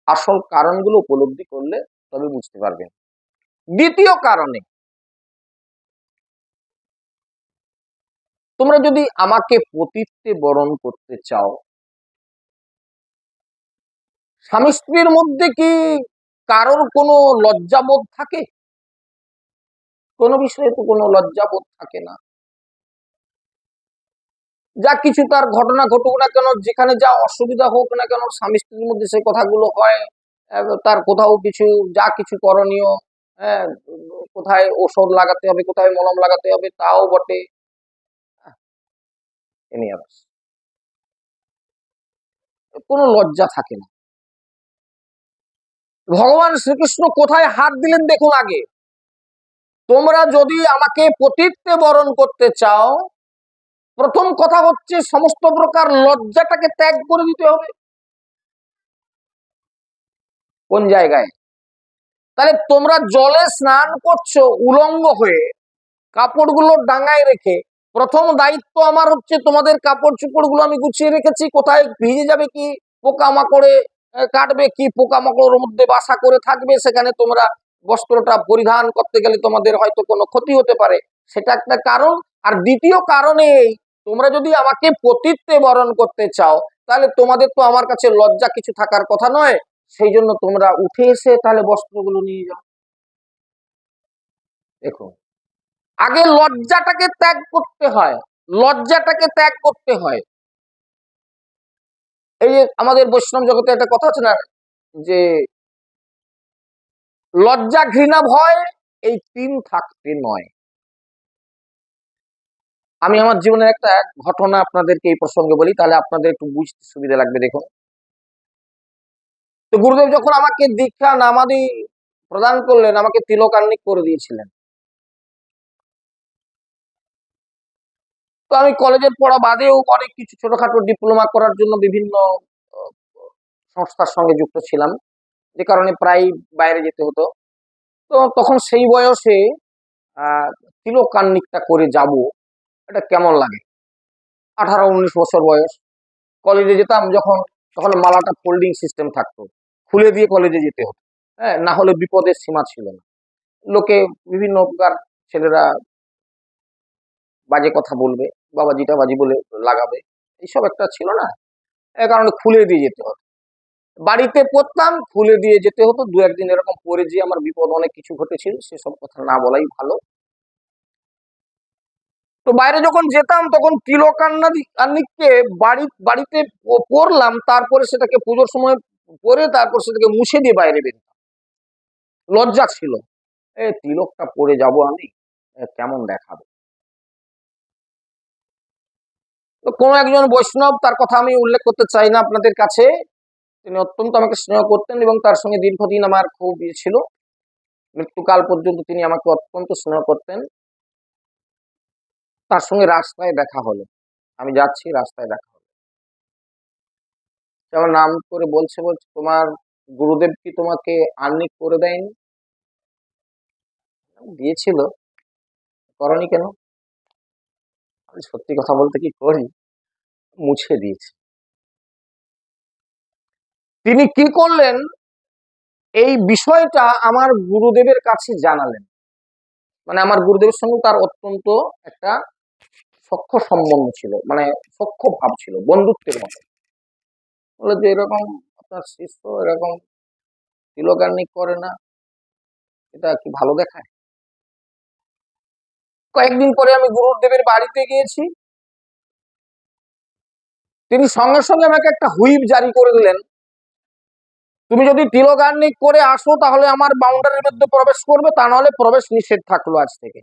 আসল কারণগুলো উপলব্ধি করলে তবে বুঝতে পারবেন। দ্বিতীয় কারণে, তোমরা যদি আমাকে পতিত্বে বরণ করতে চাও, স্বামী স্ত্রীর মধ্যে কি কারোর কোনো লজ্জাবোধ থাকে? কোনো বিষয়ে তো কোনো লজ্জাবোধ থাকে না। যা কিছু তার ঘটনা ঘটুক না কেন, যেখানে যা অসুবিধা হোক না কেন, স্বামী স্ত্রীর মধ্যে সেই কথাগুলো হয়। তার কোথাও কিছু, যা কিছু করণীয়, হ্যাঁ, কোথায় ওষুধ লাগাতে হবে, কোথায় মলম লাগাতে হবে, তাও বটে। কোনো লজ্জা থাকে না। ভগবান শ্রীকৃষ্ণ কোথায় হাত দিলেন দেখুন আগে। তোমরা যদি আমাকে পতিত্বে বরণ করতে চাও, প্রথম কথা হচ্ছে সমস্ত প্রকার লজ্জাটাকে ত্যাগ করে দিতে হবে। কোন জায়গায়? তাহলে তোমরা জলে স্নান করছো উলঙ্গ হয়ে, কাপড়গুলো ডাঙায় রেখে, প্রথম দায়িত্ব আমার হচ্ছে তোমাদের কাপড় চোপড় গুলো আমি গুছিয়ে রেখেছি, কোথায় ভিজে যাবে কি, পোকামাকড়ে কাটবে কি, পোকামাকড়ের মধ্যে বাসা করে থাকবে, সেখানে তোমরা বস্ত্রটা পরিধান করতে গেলে তোমাদের হয়তো কোনো ক্ষতি হতে পারে, সেটা একটা কারণ। আর দ্বিতীয় কারণে এই, তোমরা যদি আমাকে পতিত্বে বরণ করতে চাও, তাহলে তোমাদের তো আমার কাছে লজ্জা কিছু থাকার কথা নয়, সেই জন্য তোমরা উঠে এসে তাহলে বস্ত্রগুলো নিয়ে যাও। দেখো, আগে লজ্জাটাকে ত্যাগ করতে হয়, লজ্জাটাকে ত্যাগ করতে হয়। এই যে আমাদের বৈষ্ণব জগতে একটা কথা আছে না, যে লজ্জা ঘৃণা ভয় এই তিন থাকতে নয়। আমি আমার জীবনের একটা ঘটনা আপনাদেরকে এই প্রসঙ্গে বলি, তাহলে আপনাদের একটু বুঝতে সুবিধা লাগবে। দেখুন, তো গুরুদেব যখন আমাকে দীক্ষা নামাদি প্রদান করলেন, আমাকে তিলকান্নিক করে দিয়েছিলেন। তো আমি কলেজের পড়া বাদেও অনেক কিছু ছোটখাটো ডিপ্লোমা করার জন্য বিভিন্ন আহ, সংস্থার সঙ্গে যুক্ত ছিলাম, যে কারণে প্রায় বাইরে যেতে হতো। তো তখন সেই বয়সে আহ তিলকান্নিকটা করে যাব, এটা কেমন লাগে। 18-19 বছর বয়স, কলেজে যেতাম যখন, তখন মালাটা ফোল্ডিং সিস্টেম থাকতো, খুলে দিয়ে কলেজে যেতে হতো। হ্যাঁ, না হলে বিপদের সীমা ছিল না। লোকে বিভিন্ন প্রকার, ছেলেরা বাজে কথা বলবে, বাবাজিটা বাজি বলে লাগাবে, এইসব একটা ছিল না, এ কারণে খুলে দিয়ে যেতে হতো। বাড়িতে পড়তাম, খুলে দিয়ে যেতে হতো। দু একদিন এরকম পরে যে আমার বিপদ অনেক কিছু ঘটেছিল, সেসব কথা না বলাই ভালো। তো বাইরে যখন যেতাম তখন তিলকান্নিককে বাড়িতে পরলাম, তারপরে সেটাকে পুজোর সময় পরে তারপর সেটাকে মুছে দিয়ে বাইরে বেরোতাম। লজ্জা ছিল, তিলকটা পরে যাব আমি, কেমন দেখাবে। তো কোনো একজন বৈষ্ণব, তার কথা আমি উল্লেখ করতে চাই না আপনাদের কাছে, তিনি অত্যন্ত আমাকে স্নেহ করতেন এবং তার সঙ্গে দীর্ঘদিন আমার খুব ইয়ে ছিল, মৃত্যুকাল পর্যন্ত তিনি আমাকে অত্যন্ত স্নেহ করতেন। তার সঙ্গে রাস্তায় দেখা হলো, আমি যাচ্ছি, রাস্তায় দেখা হলো। সে আমার নাম করে বলছে, বলছে তোমার গুরুদেব কি তোমাকে আর্নিক করে দেয়নি? দিয়েছিল, করনি কেন? আমি সত্যি কথা বলতে কি করি, মুছে দিয়েছে। তিনি কি করলেন, এই বিষয়টা আমার গুরুদেবের কাছে জানালেন। মানে আমার গুরুদেবের সঙ্গে তার অত্যন্ত একটা সখ্য সম্বন্ধ ছিল, মানে সখ্য ভাব ছিল, বন্ধুত্বের মতো। বলে যে এরকম আপনার শিষ্য এরকম তিলকান্নিক করে না, এটা কি ভালো দেখায়? কয়েকদিন পরে আমি গুরুদেবের বাড়িতে গিয়েছি, তিনি সঙ্গে সঙ্গে আমাকে একটা হুইপ জারি করে দিলেন, তুমি যদি তিলকান্নিক করে আসো তাহলে আমার বাউন্ডারির মধ্যে প্রবেশ করবে, তা নাহলে প্রবেশ নিষেধ থাকলো আজ থেকে।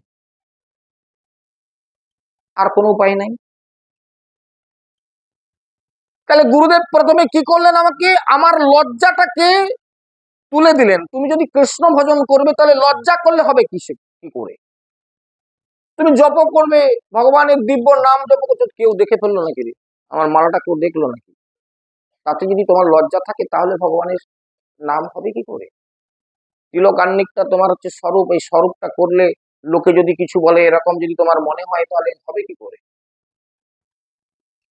আর কোনো উপায় নাই। তাহলে গুরুদেব প্রথমে কি করলেন, আমাকে আমার লজ্জাটাকে তুলে দিলেন। তুমি যদি কৃষ্ণ ভজন করবে তাহলে লজ্জা করলে হবে কি করে? তুমি জপ করবে, ভগবানের দিব্য নাম জপ করছো, কেউ দেখে ফেললো নাকি? আমার মালাটা কেউ দেখলো নাকি? তাতে যদি তোমার লজ্জা থাকে তাহলে ভগবানের নাম হবে কি করে? তিলকান্নিকটা তোমার হচ্ছে স্বরূপ, এই স্বরূপটা করলে লোকে যদি কিছু বলে এরকম যদি তোমার মনে হয় তাহলে হবে কি করে?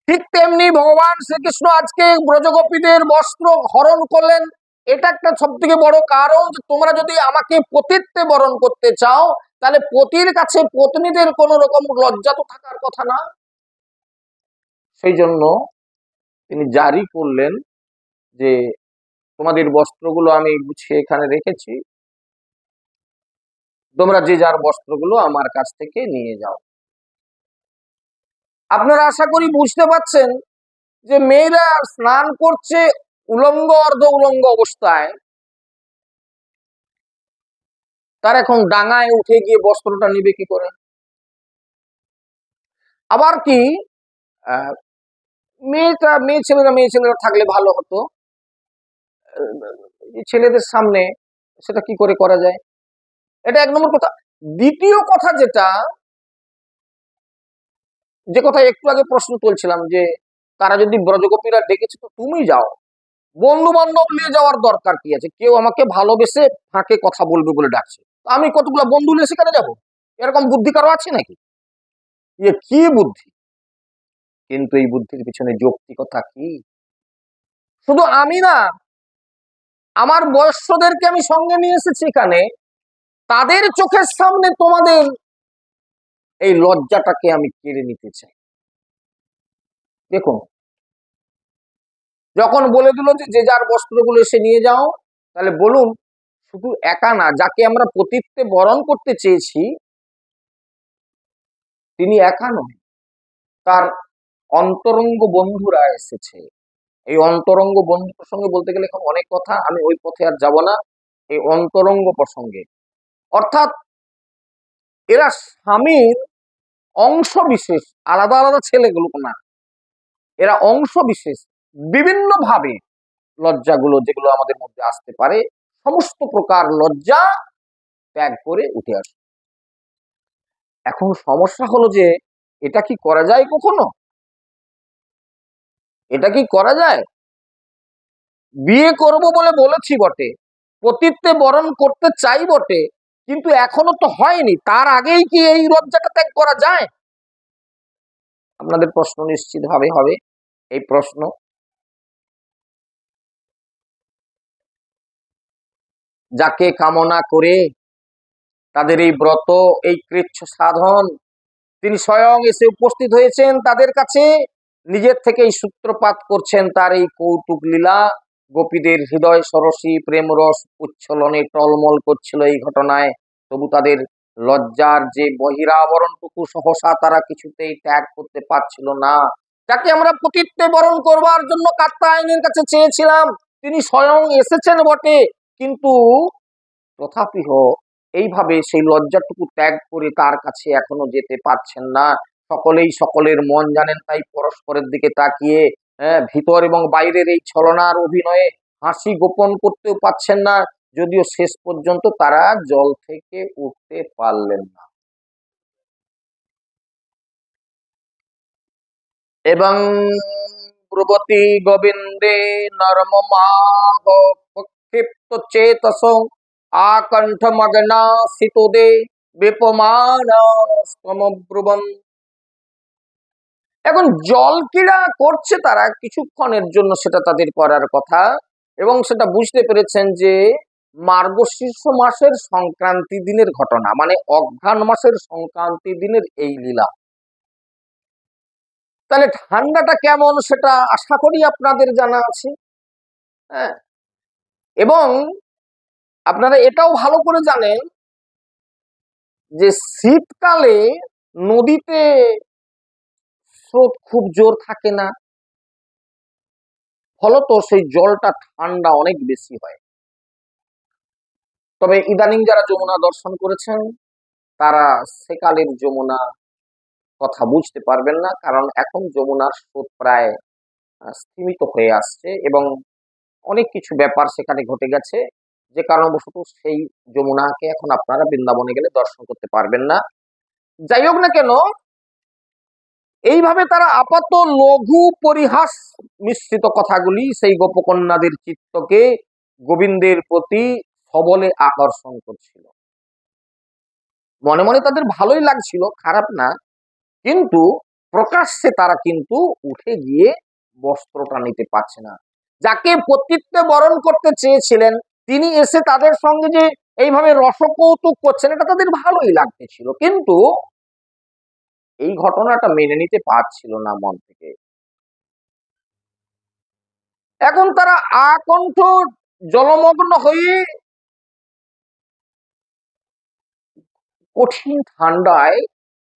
ঠিক তেমনি ভগবান শ্রীকৃষ্ণ আজকে ব্রজগোপীদের বস্ত্র হরণ করলেন। এটা একটা সব থেকে বড় কারণ যে তোমরা যদি আমাকে পতিত্বে বরণ করতে চাও তাহলে পতির কাছে পত্নীদের কোন রকম লজ্জা তো থাকার কথা না। সেই জন্য তিনি জারি করলেন যে তোমাদের বস্ত্রগুলো আমি গুছিয়ে এখানে রেখেছি, তোমরা যে যার বস্ত্রগুলো আমার কাছ থেকে নিয়ে যাও। আপনারা আশা করি বুঝতে পারছেন যে মেয়েরা স্নান করছে উলঙ্গ অর্ধ উলঙ্গ অবস্থায়, তার এখন ডাঙায় উঠে গিয়ে বস্ত্রটা নিবে কি করে? আবার কি মেয়ে ছেলেরা থাকলে ভালো হতো, ছেলেদের সামনে সেটা কি করে করা যায়? এটা এক নম্বর কথা। দ্বিতীয় কথা যে কথা একটু আগে প্রশ্ন তুলছিলাম যে তারা যদি ব্রজগোপীরা ডেকেছে তো তুমি যাও, বন্ধু বান্ধব নিয়ে যাওয়ার দরকার কি আছে? কেউ আমাকে ভালোবেসে ফাঁকে কথা বলবে বলে ডাকছে, আমি কতগুলো বন্ধু নিয়ে সেখানে যাবো? এরকম বুদ্ধি কারো আছে নাকি? কি বুদ্ধি? কিন্তু এই বুদ্ধির পিছনে যৌক্তিকতা কি? শুধু আমি না, আমার বয়স্কদেরকে আমি সঙ্গে নিয়ে এসেছি এখানে, তাদের চোখের সামনে তোমাদের এই লজ্জাটাকে আমি কেড়ে নিতে চাই। দেখুন, যখন বলে দিল যে যার বস্ত্রগুলো এসে নিয়ে যাও, তাহলে বলুন শুধু একা না, যাকে আমরা পতিত্বে বরণ করতে চেয়েছি তিনি একা নয়, তার অন্তরঙ্গ বন্ধুরা এসেছে। এই অন্তরঙ্গ বন্ধু প্রসঙ্গে বলতে গেলে এখন অনেক কথা, আমি ওই পথে আর যাব না। এই অন্তরঙ্গ প্রসঙ্গে অর্থাৎ এরা স্বামীর অংশ বিশেষ, আলাদা আলাদা ছেলেগুলো না, এরা অংশ বিশেষ। বিভিন্ন ভাবে লজ্জাগুলো যেগুলো আমাদের মধ্যে আসতে পারে, সমস্ত প্রকার লজ্জা ত্যাগ করে উঠে আসে। এখন সমস্যা হলো যে এটা কি করা যায় কখনো? এটা কি করা যায়? বিয়ে করব বলে বলেছি বটে, পতিত্বে বরণ করতে চাই বটে, কিন্তু এখনো তো হয়নি, তার আগেই কি এই লজ্জাটা ত্যাগ করা যায়? আপনাদের প্রশ্ন নিশ্চিত ভাবে হবে এই প্রশ্ন। যাকে কামনা করে তাদের এই ব্রত, এই কৃচ্ছ সাধন, তিনি স্বয়ং এসে উপস্থিত হয়েছেন তাদের কাছে, নিজের থেকেই সূত্রপাত করছেন তার এই কৌতুক লীলা। গোপীদের হৃদয় সরসী প্রেম রস উচ্ছলনে টলমল করছিল এই ঘটনায়, তবু তাদের লজ্জার যে বহিরাবরণটুকু সহসা তারা কিছুতেই ত্যাগ করতে পারছিল না। যাকে আমরা পতিত্বে বরণ করবার জন্য কাত্যায়নের কাছে চেয়েছিলাম, তিনি স্বয়ং এসেছেন বটে, কিন্তু তথাপিহ এইভাবে সেই লজ্জাটুকু ত্যাগ করে তার কাছে এখনো যেতে পারছেন না। সকলেই সকলের মন জানেন, তাই পরস্পরের দিকে তাকিয়ে ভিতর এবং বাইরের এই ছলনার অভিনয়ে হাসি গোপন করতেও পারছেন না, যদিও শেষ পর্যন্ত তারা জল থেকে উঠতে পারলেন না। এবং ব্রুবতী গোবিন্দে নরমমাহ প্রক্ষিপ্ত চেতস আকণ্ঠ মগ্না সিতোদে বিপমান স্তমব্রুবন। এখন জল ক্রীড়া করছে তারা কিছুক্ষণের জন্য, সেটা তাদের করার কথা, এবং সেটা বুঝতে পেরেছেন যে মার্গশীর্ষ মাসের সংক্রান্তি দিনের ঘটনা, মানে অঘ্রাণ মাসের সংক্রান্তি দিনের এই লীলা। তাহলে ঠান্ডাটা কেমন সেটা আশা করি আপনাদের জানা আছে। হ্যাঁ, এবং আপনারা এটাও ভালো করে জানেন যে শীতকালে নদীতে স্রোত খুব জোর থাকে না, ফলত সেই জলটা ঠান্ডা অনেক বেশি হয়। তবে ইদানিং যারা যমুনা দর্শন করেছেন তারা সেকালের যমুনা কথা বুঝতে পারবেন না, কারণ এখন যমুনার স্রোত প্রায় স্থিমিত হয়ে আসছে এবং অনেক কিছু ব্যাপার সেখানে ঘটে গেছে, যে কারণবশত সেই যমুনাকে এখন আপনারা বৃন্দাবনে গেলে দর্শন করতে পারবেন না। যাই হোক না কেন, এইভাবে তারা আপাত লঘু পরিহাস মিশ্রিত কথাগুলি সেই গোপকন্যাদের চিত্তকে গোবিন্দের প্রতি সবলে আকর্ষণ করছিল। মনে মনে তাদের ভালোই লাগছিল, খারাপ না, কিন্তু প্রকাশ্যে তারা কিন্তু উঠে গিয়ে বস্ত্রটা নিতে পারছে না। যাকে পতিত্বে বরণ করতে চেয়েছিলেন তিনি এসে তাদের সঙ্গে যে এইভাবে রসকৌতুক করছেন, এটা তাদের ভালোই লাগতেছিল, কিন্তু এই ঘটনাটা মেনে নিতে পারছিল না মন থেকে। এখন তারা আকণ্ঠ জলমগ্ন হয়ে কঠিন ঠান্ডায়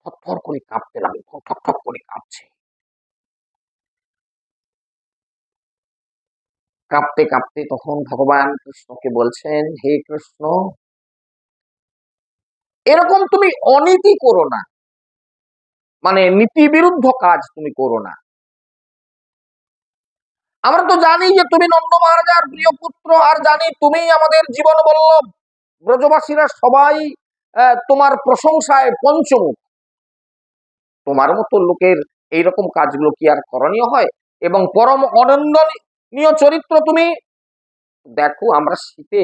থরথর করে কাঁপতে লাগে, ঠক করে কাঁপছে। কাঁপতে কাঁপতে তখন ভগবান কৃষ্ণকে বলছেন, হে কৃষ্ণ, এরকম তুমি অনীতি করো না, মানে নীতি বিরুদ্ধ কাজ তুমি করো না। আমরা তো জানি যে তুমি নন্দ মহারাজার প্রিয় পুত্র, আর জানি তুমি আমাদের জীবন বল্লভ, ব্রজবাসীরা সবাই তোমার প্রশংসায় পঞ্চমুখ। তোমার মতো লোকের এইরকম কাজগুলো কি আর করণীয় হয়? এবং পরম অনন্দনীয় চরিত্র তুমি। দেখো আমরা শীতে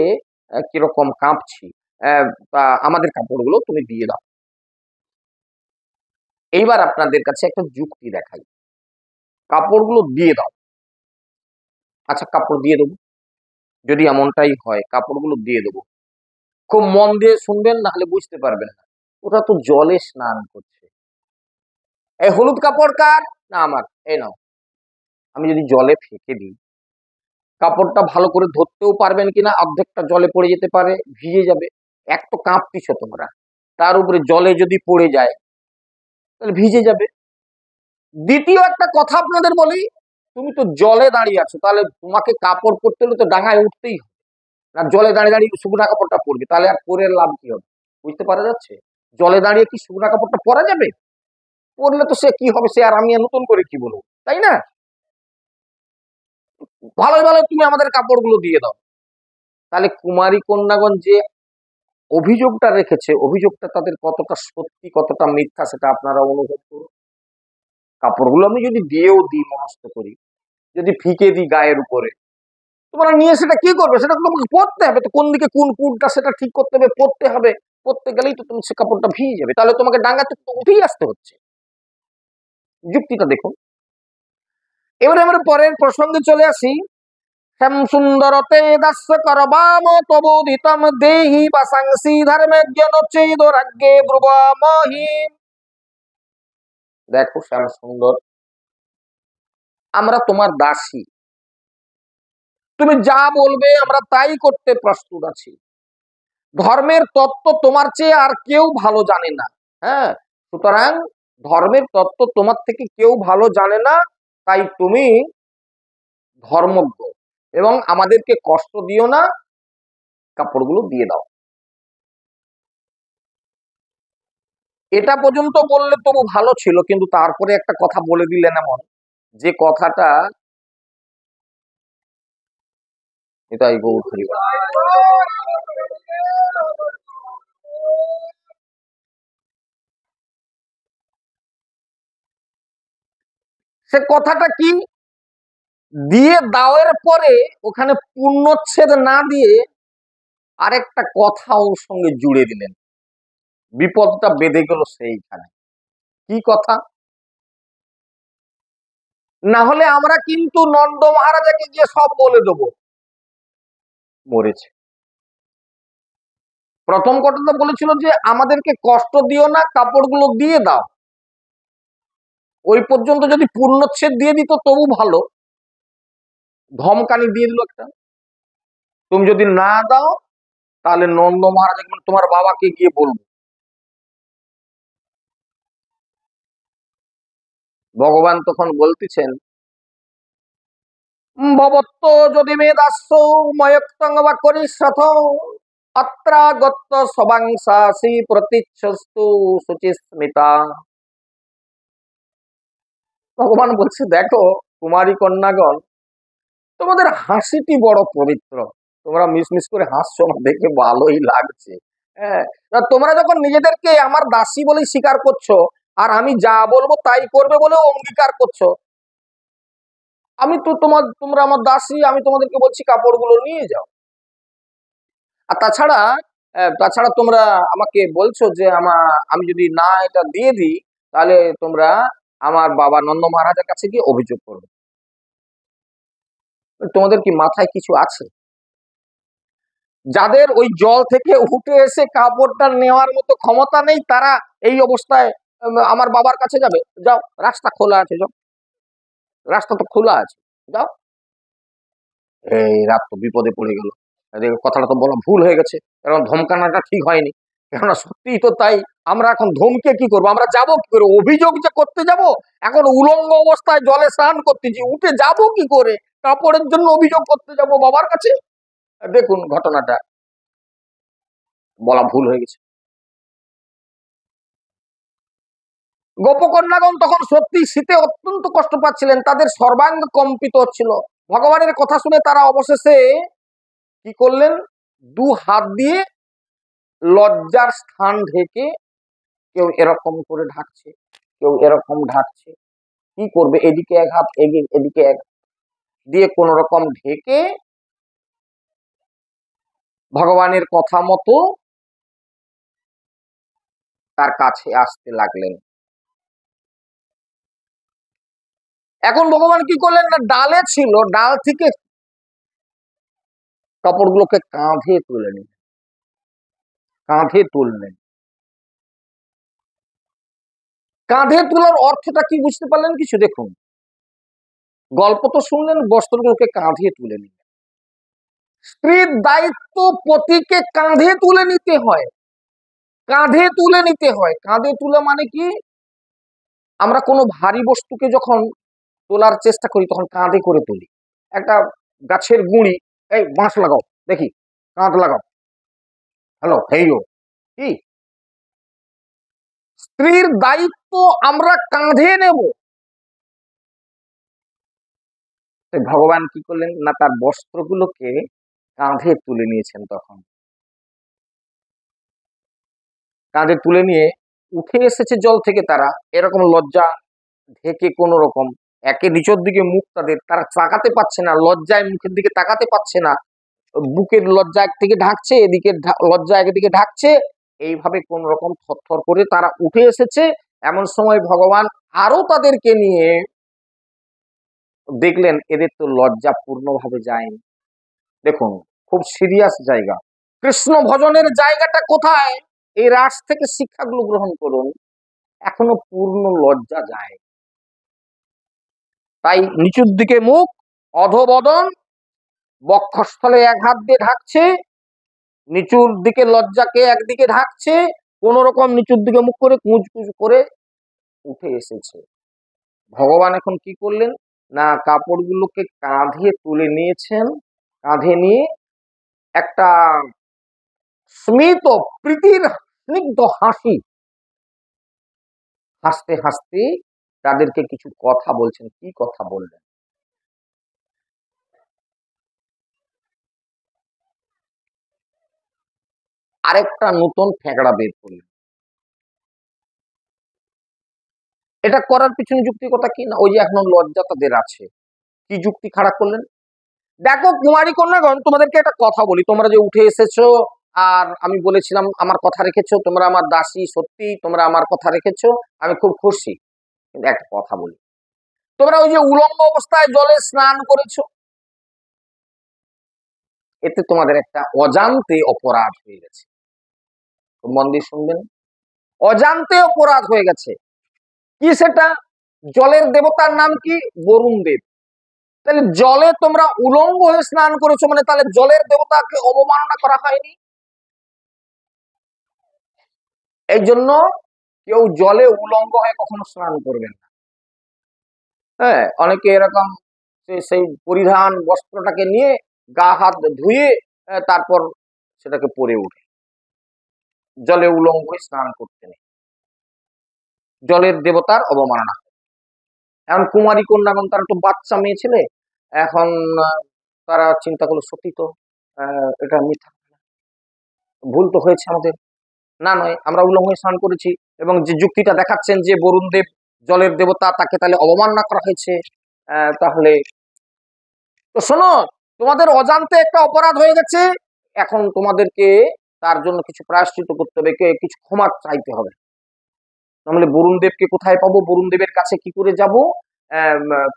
কিরকম কাঁপছি, আমাদের কাপড়গুলো তুমি দিয়ে দাও। এইবার আপনাদের কাছে একটা যুক্তি দেখাই, কাপড়গুলো দিয়ে দাও। আচ্ছা, কাপড় দিয়ে দেবো, যদি এমনটাই হয় কাপড়গুলো দিয়ে দেবো। খুব মন দিয়ে শুনবেন, না হলে বুঝতে পারবেন না। ওটা তো জলে স্নান করছে। এই হলুদ কাপড় কার? না আমার। এই নাও। আমি যদি জলে ফেঁকে দিই, কাপড়টা ভালো করে ধরতেও পারবেন কিনা, অর্ধেকটা জলে পড়ে যেতে পারে, ভিজে যাবে। এক তো কাঁপতিছ তোমরা, তার উপরে জলে যদি পড়ে যায় তাহলে ভিজে যাবে। দ্বিতীয় একটা কথা আপনাদের বলি, তুমি তো জলে দাঁড়িয়ে আছো, তাহলে তোমাকে কাপড় পরতে হলে তো ডাঙায় উঠতেই হবে। না জলে দাঁড়িয়ে দাঁড়িয়ে শুকনা কাপড়টা পরবে, তাহলে আর পরে লাভ কি হবে? বুঝতে পারা যাচ্ছে? জলে দাঁড়িয়ে কি শুকনা কাপড়টা পরা যাবে? পরলে তো সে কি হবে, সে আর আমি নতুন করে কি বলবো, তাই না? ভালোই ভালো তুমি আমাদের কাপড়গুলো দিয়ে দাও। তাহলে কুমারী কন্যাগণ যে অভিযোগটা রেখেছে, অভিযোগটা তাদের কতটা সত্যি কতটা মিথ্যা সেটা আপনারা অনুভব করুন। কাপড়গুলো আমি যদি দিয়েও দিই, মনস্থ করি, যদি ফিকে দিই গায়ের উপরে, তোমরা নিয়ে সেটা কি করবে? সেটা তোমাকে পড়তে হবে তো, কোন দিকে কোন কুটটা সেটা ঠিক করতে হবে, পড়তে হবে। পড়তে গেলেই তো তুমি সে কাপড়টা ভিজে যাবে, তাহলে তোমাকে ডাঙ্গাতে তো উঠেই আসতে হচ্ছে। যুক্তিটা দেখুন। এবারে আমরা পরের প্রসঙ্গে চলে আসি। শ্যাম সুন্দরতে দাস্য করবাম তবোদিতম দেহি বাসাংসি ধর্মজ্ঞ নচেদরাজ্ঞে ব্রুবামহি। দেখো শ্যাম সুন্দর, আমরা তোমার দাসী, তুমি যা বলবে আমরা তাই করতে প্রস্তুত আছি। ধর্মের তত্ত্ব তোমার চেয়ে আর কেউ ভালো জানে না। হ্যাঁ, সুতরাং ধর্মের তত্ত্ব তোমার থেকে কেউ ভালো জানে না, তাই তুমি ধর্মজ্ঞ, এবং আমাদেরকে কষ্ট দিও না, কাপড়গুলো দিয়ে দাও। এটা পর্যন্ত বললে তবু ভালো ছিল, কিন্তু তারপরে একটা কথা বলে দিলেন এমন, যে কথাটা এটাই গৌর হরিবল। সে কথাটা কি? দিয়ে দাওয়ের পরে ওখানে পূর্ণচ্ছেদ না দিয়ে আরেকটা কথা ওর সঙ্গে জুড়ে দিলেন। বিপদটা বেঁধে গেল সেইখানে। কি কথা? না হলে আমরা কিন্তু নন্দ মহারাজাকে গিয়ে সব বলে দেবো মরেছে। প্রথম কথাটা বলেছিল যে আমাদেরকে কষ্ট দিও না, কাপড়গুলো দিয়ে দাও। ওই পর্যন্ত যদি পূর্ণচ্ছেদ দিয়ে দিত তবু ভালো, ধমকানি দিয়ে দিল একটা, তুমি যদি না দাও তাহলে নন্দ মহারাজ তোমার বাবাকে গিয়ে বলবো। ভগবান তখন বলতেছেন, ভবত্ত যদি মে দাস্য ময়ক্তং বা করিষ্যথ অত্রাগত সবাংসাসি প্রতিচ্ছস্তু শুচিস্মিতা। ভগবান বলছে, দেখো কুমারী কন্যাগণ, তোমাদের হাসিটি বড় পবিত্র, তোমরা মিসমিস করে হাসছো, আমার দেখে ভালোই লাগছে। হ্যাঁ, তোমরা যখন নিজেদেরকে আমার দাসী বলেই স্বীকার করছো, আর আমি যা বলবো তাই করবে বলেও অঙ্গীকার করছো, আমি তো তোমরা আমার দাসী, আমি তোমাদেরকে বলছি কাপড়গুলো নিয়ে যাও। আর তাছাড়া তাছাড়া তোমরা আমাকে বলছো যে আমি যদি না এটা দিয়ে দিই, তাহলে তোমরা আমার বাবা নন্দ মহারাজের কাছে গিয়ে অভিযোগ করবে। তোমাদের কি মাথায় কিছু আছে? যাদের ওই জল থেকে উঠে এসে কাপড়টা নেওয়ার মতো ক্ষমতা নেই, তারা এই অবস্থায় আমার বাবার কাছে যাবে? যাও, রাস্তা খোলা আছে, যাও, রাস্তা তো খোলা আছে, যাও। এই রাত তো বিপদে পড়ে গেল, কথাটা তো বলা ভুল হয়ে গেছে, কারণ ধমকানোটা ঠিক হয়নি। কেননা সত্যিই তো তাই। আমরা এখন ধমকে কি করবো? আমরা যাবো কি করে? অভিযোগ যে করতে যাব, এখন উলঙ্গ অবস্থায় জলে স্নান করতেছি, উঠে যাব কি করে? কাপড়ের জন্য অভিযোগ করতে যাব বাবার কাছে? দেখুন ঘটনাটা বলা ভুল হয়ে গেছে। গোপকন্যাগণ তখন সত্যি শীতে অত্যন্ত কষ্ট পাচ্ছিলেন, তাদের সর্বাঙ্গ কম্পিত হচ্ছিল। ভগবানের কথা শুনে তারা অবশেষে কি করলেন? দু হাত দিয়ে লজ্জার স্থান ঢেকে, কেউ এরকম করে ঢাকছে, কেউ এরকম ঢাকছে, কি করবে? এদিকে এক হাত, এদিকে এক দিয়ে কোন রকম ঢেকে ভগবানের কথা মতো তার কাছে আসতে লাগলেন। এখন ভগবান কি করলেন না, ডালে ছিল, ডাল থেকে কাপড়গুলোকে কাঁধে তুলে নিলেন, কাঁধে তুললেন। কাঁধে তোলার অর্থটা কি বুঝতে পারলেন কিছু? দেখুন, গল্প তো শুনলেন, বস্ত্রগুলোকে কাঁধে তুলে নিলেন। স্ত্রীর দায়িত্ব পতিকে কাঁধে তুলে নিতে হয়, কাঁধে তুলে নিতে হয়। কাঁধে তুলে মানে কি? আমরা কোনো ভারী বস্তুকে যখন তোলার চেষ্টা করি, তখন কাঁধে করে তুলি। একটা গাছের গুঁড়ি, এই বাঁশ লাগাও, দেখি, কাঁধ লাগাও, হ্যালো, হেইও, কি? স্ত্রীর দায়িত্ব আমরা কাঁধে নেব। ভগবান কি করলেন না, তার বস্ত্রগুলোকে কাঁধে তুলে নিয়েছেন। তখন কাঁধে তুলে নিয়ে উঠে এসেছে জল থেকে তারা, এরকম লজ্জা ঢেকে কোন রকম, একে নিচের দিকে মুখ, তাদের তারা তাকাতে পারছে না, লজ্জায় মুখের দিকে তাকাতে পারছে না, বুকের লজ্জা একদিকে ঢাকছে, এদিকে লজ্জা একদিকে ঢাকছে, এইভাবে কোন রকম থরথর করে তারা উঠে এসেছে। এমন সময় ভগবান আরো তাদেরকে নিয়ে দেখলেন এদের তো লজ্জা পূর্ণভাবে যায়নি। দেখুন, খুব সিরিয়াস জায়গা, কৃষ্ণ ভজনের জায়গাটা কোথায়? এই রাস থেকে শিক্ষাগুলো গ্রহণ করুন। এখনো পূর্ণ লজ্জা যায়, তাই নিচুর দিকে মুখ, অধোবদন, বক্ষস্থলে এক হাত দিয়ে ঢাকছে, নিচুর দিকে লজ্জাকে একদিকে ঢাকছে, কোন রকম নিচুর দিকে মুখ করে কুঁজকুচ করে উঠে এসেছে। ভগবান এখন কি করলেন না, কাপড়গুলোকে কাঁধে তুলে নিয়েছেন, কাঁধে নিয়ে একটা স্মিত প্রীতির স্নিগ্ধ হাসি হাসতে হাসতে তাদেরকে কিছু কথা বলছেন। কি কথা বললেন? আরেকটা নতুন ফেকড়া বের করলেন। এটা করার পিছনে যুক্তিকতা কি? না, ওই যে এখন লজ্জা তাদের আছে, কি যুক্তি খাড়া করলেন? দেখো কুমারী কন্যাগণ, তোমাদেরকে একটা কথা বলি, তোমরা যে উঠে এসেছো আর আমি বলেছিলাম আমার কথা রেখেছো, তোমরা আমার দাসী, সত্যি তোমরা আমার কথা রেখেছো, আমি খুব খুশি। কিন্তু একটা কথা বলি, তোমরা ওই যে উলঙ্গ অবস্থায় জলে স্নান করেছো, এতে তোমাদের একটা অজান্তে অপরাধ হয়ে গেছে। মন দিয়ে শুনবেন, অজান্তে অপরাধ হয়ে গেছে। কি সেটা? জলের দেবতার নাম কি? বরুণ দেব। তাহলে জলে তোমরা উলঙ্গ হয়ে স্নান করেছো, মানে তাহলে জলের দেবতাকে অবমাননা করা হয়নি? এই জন্য কেউ জলে উলঙ্গ হয়ে কখনো স্নান করবেন না। হ্যাঁ, অনেকে এরকম সেই পরিধান বস্ত্রটাকে নিয়ে গা হাত ধুয়ে তারপর সেটাকে পরে উঠে, জলে উলঙ্গ হয়ে স্নান করতে নেই, জলের দেবতার অবমাননা। এখন কুমারী কন্যাগণ, তারা তো বাচ্চা মেয়ে ছেলে, এখন তারা চিন্তা করলো সত্যি তো এটা মিথ্যা, ভুল তো হয়েছে আমাদের, না নয় আমরা উলঙ্গ হয়ে স্নান করেছি, এবং যে যুক্তিটা দেখাচ্ছেন যে বরুণ দেব জলের দেবতা, তাকে তাহলে অবমাননা করা হয়েছে। তাহলে তো শোনো, তোমাদের অজান্তে একটা অপরাধ হয়ে গেছে, এখন তোমাদেরকে তার জন্য কিছু প্রায়শ্চিত্ত করতে হবে, কিছু ক্ষমা চাইতে হবে। তাহলে বরুণ দেবকে কোথায় পাবো, বরুণ দেবের কাছে কি করে যাব,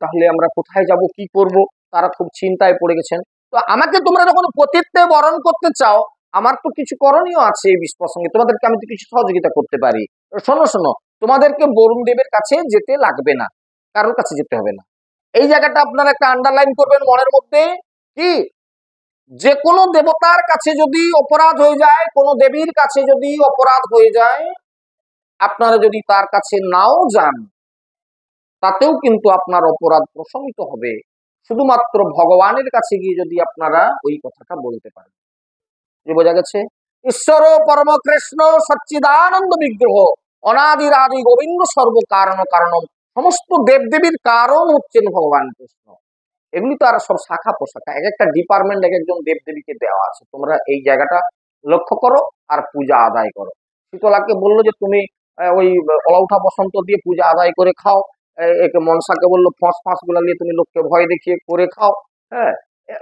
তাহলে আমরা কোথায় যাব, কি করব, তারা খুব চিন্তায় পড়ে গেছেন। তো আমাকে তোমরা যখন পতিত্বে বরণ করতে চাও, আমার তো কিছু করণীয় আছে এই প্রসঙ্গে, তোমাদেরকে আমি তো কিছু সহযোগিতা করতে পারি। শোনো শোনো, তোমাদেরকে বরুণ দেবের কাছে যেতে লাগবে না, কারোর কাছে যেতে হবে না। এই জায়গাটা আপনারা একটা আন্ডারলাইন করবেন মনের মধ্যে, কি যে কোনো দেবতার কাছে যদি অপরাধ হয়ে যায়, কোনো দেবীর কাছে যদি অপরাধ হয়ে যায়, আপনারা যদি তার কাছে নাও যান, তাতেও কিন্তু আপনার অপরাধ প্রশমিত হবে। শুধুমাত্র ভগবানের কাছে গিয়ে যদি আপনারা ওই কথাটা বলতে পারেন। কি বোঝা গেছে? ঈশ্বর পরম কৃষ্ণ সচ্চিদানন্দ বিগ্রহ অনাদির আদি গোবিন্দ সর্ব কারণ কারণম, সমস্ত দেবদেবীর কারণ হচ্ছেন ভগবান কৃষ্ণ। এগুলি তো আর সব শাখা প্রশাখা, এক একটা ডিপার্টমেন্ট এক একজন দেবদেবীকে দেওয়া আছে। তোমরা এই জায়গাটা লক্ষ্য করো আর পূজা আদায় করো। শীতলাকে বললো যে তুমি ওই অলৌঠা বসন্ত দিয়ে পূজা আদায় করে খাও, একে মনসাকে বললো ফস ফাঁস গুলা নিয়ে তুমি লোককে ভয় দেখিয়ে করে খাও। হ্যাঁ,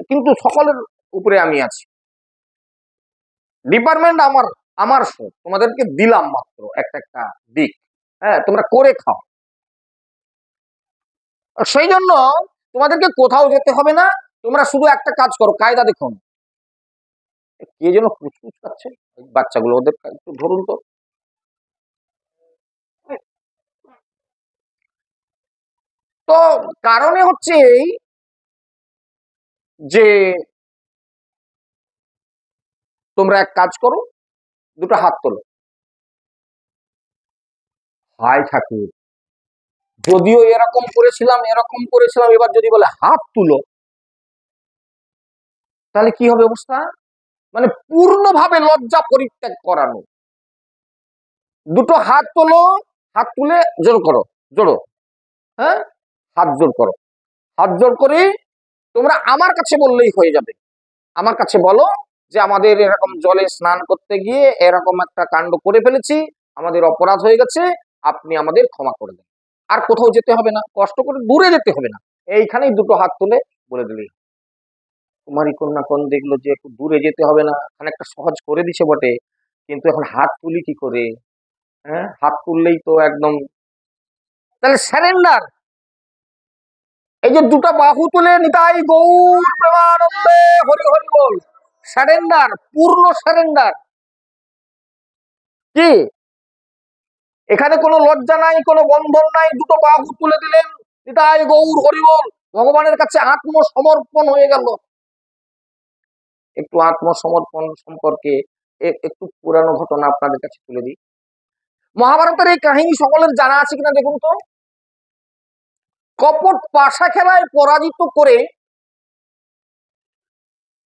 কিন্তু সকলের উপরে আমি আছি, ডিপার্টমেন্ট আমার, আমার সব তোমাদেরকে দিলাম মাত্র একটা একটা দিক। হ্যাঁ, তোমরা করে খাও। সেই জন্য তোমাদেরকে কোথাও যেতে হবে না, তোমরা শুধু একটা কাজ করো। কায়দা দেখুন, কে যেন কুচকুচ খাচ্ছে, বাচ্চাগুলো, ওদের একটু ধরুন তো। তো কারণে হচ্ছে এই যে তোমরা এক কাজ করো, দুটো হাত তোলো। হায় ঠাকুর, যদিও এরকম করেছিলাম এরকম করেছিলাম, এবার যদি বলে হাত তুলো, তাহলে কি হবে অবস্থা? মানে পূর্ণভাবে লজ্জা পরিত্যাগ করানো। দুটো হাত তোলো, হাত তুলে জোর করো, জোড়ো। হ্যাঁ, হাত জোর করো, হাত জোর করে তোমরা আমার কাছে বললেই হয়ে যাবে। আমার কাছে বলো যে আমাদের এরকম জলে স্নান করতে গিয়ে এরকম একটা কাণ্ড করে ফেলেছি, আমাদের অপরাধ হয়ে গেছে, আপনি আমাদের ক্ষমা করে দেন। আর কোথাও যেতে হবে না, কষ্ট করে দূরে যেতে হবে না, এইখানেই দুটো হাত তুলে বলে দিলেই। কুমারী কন্যা কোন দেখলো যে একটু দূরে যেতে হবে না, খানিকটা সহজ করে দিছে বটে, কিন্তু এখন হাত তুলি কি করে? হ্যাঁ, হাত তুললেই তো একদম, তাহলে স্যারেন্ডার। এই যে দুটো বাহু তুলে নিতাই গৌর প্রেমানন্দে হরি হরি বল, স্যারেন্ডার, পূর্ণ স্যারেন্ডার। কি এখানে কোনো লজ্জা নাই, কোনো বন্ধন নাই, দুটো বাহু তুলে দিলেন, নিতাই গৌর হরি বল, ভগবানের কাছে আত্মসমর্পণ হয়ে গেল। একটু আত্মসমর্পণ সম্পর্কে একটু পুরানো ঘটনা আপনাদের কাছে তুলে দিই। মহাভারতের এই কাহিনী সকলের জানা আছে কিনা দেখুন তো। কপট পাশা খেলায় পরাজিত করে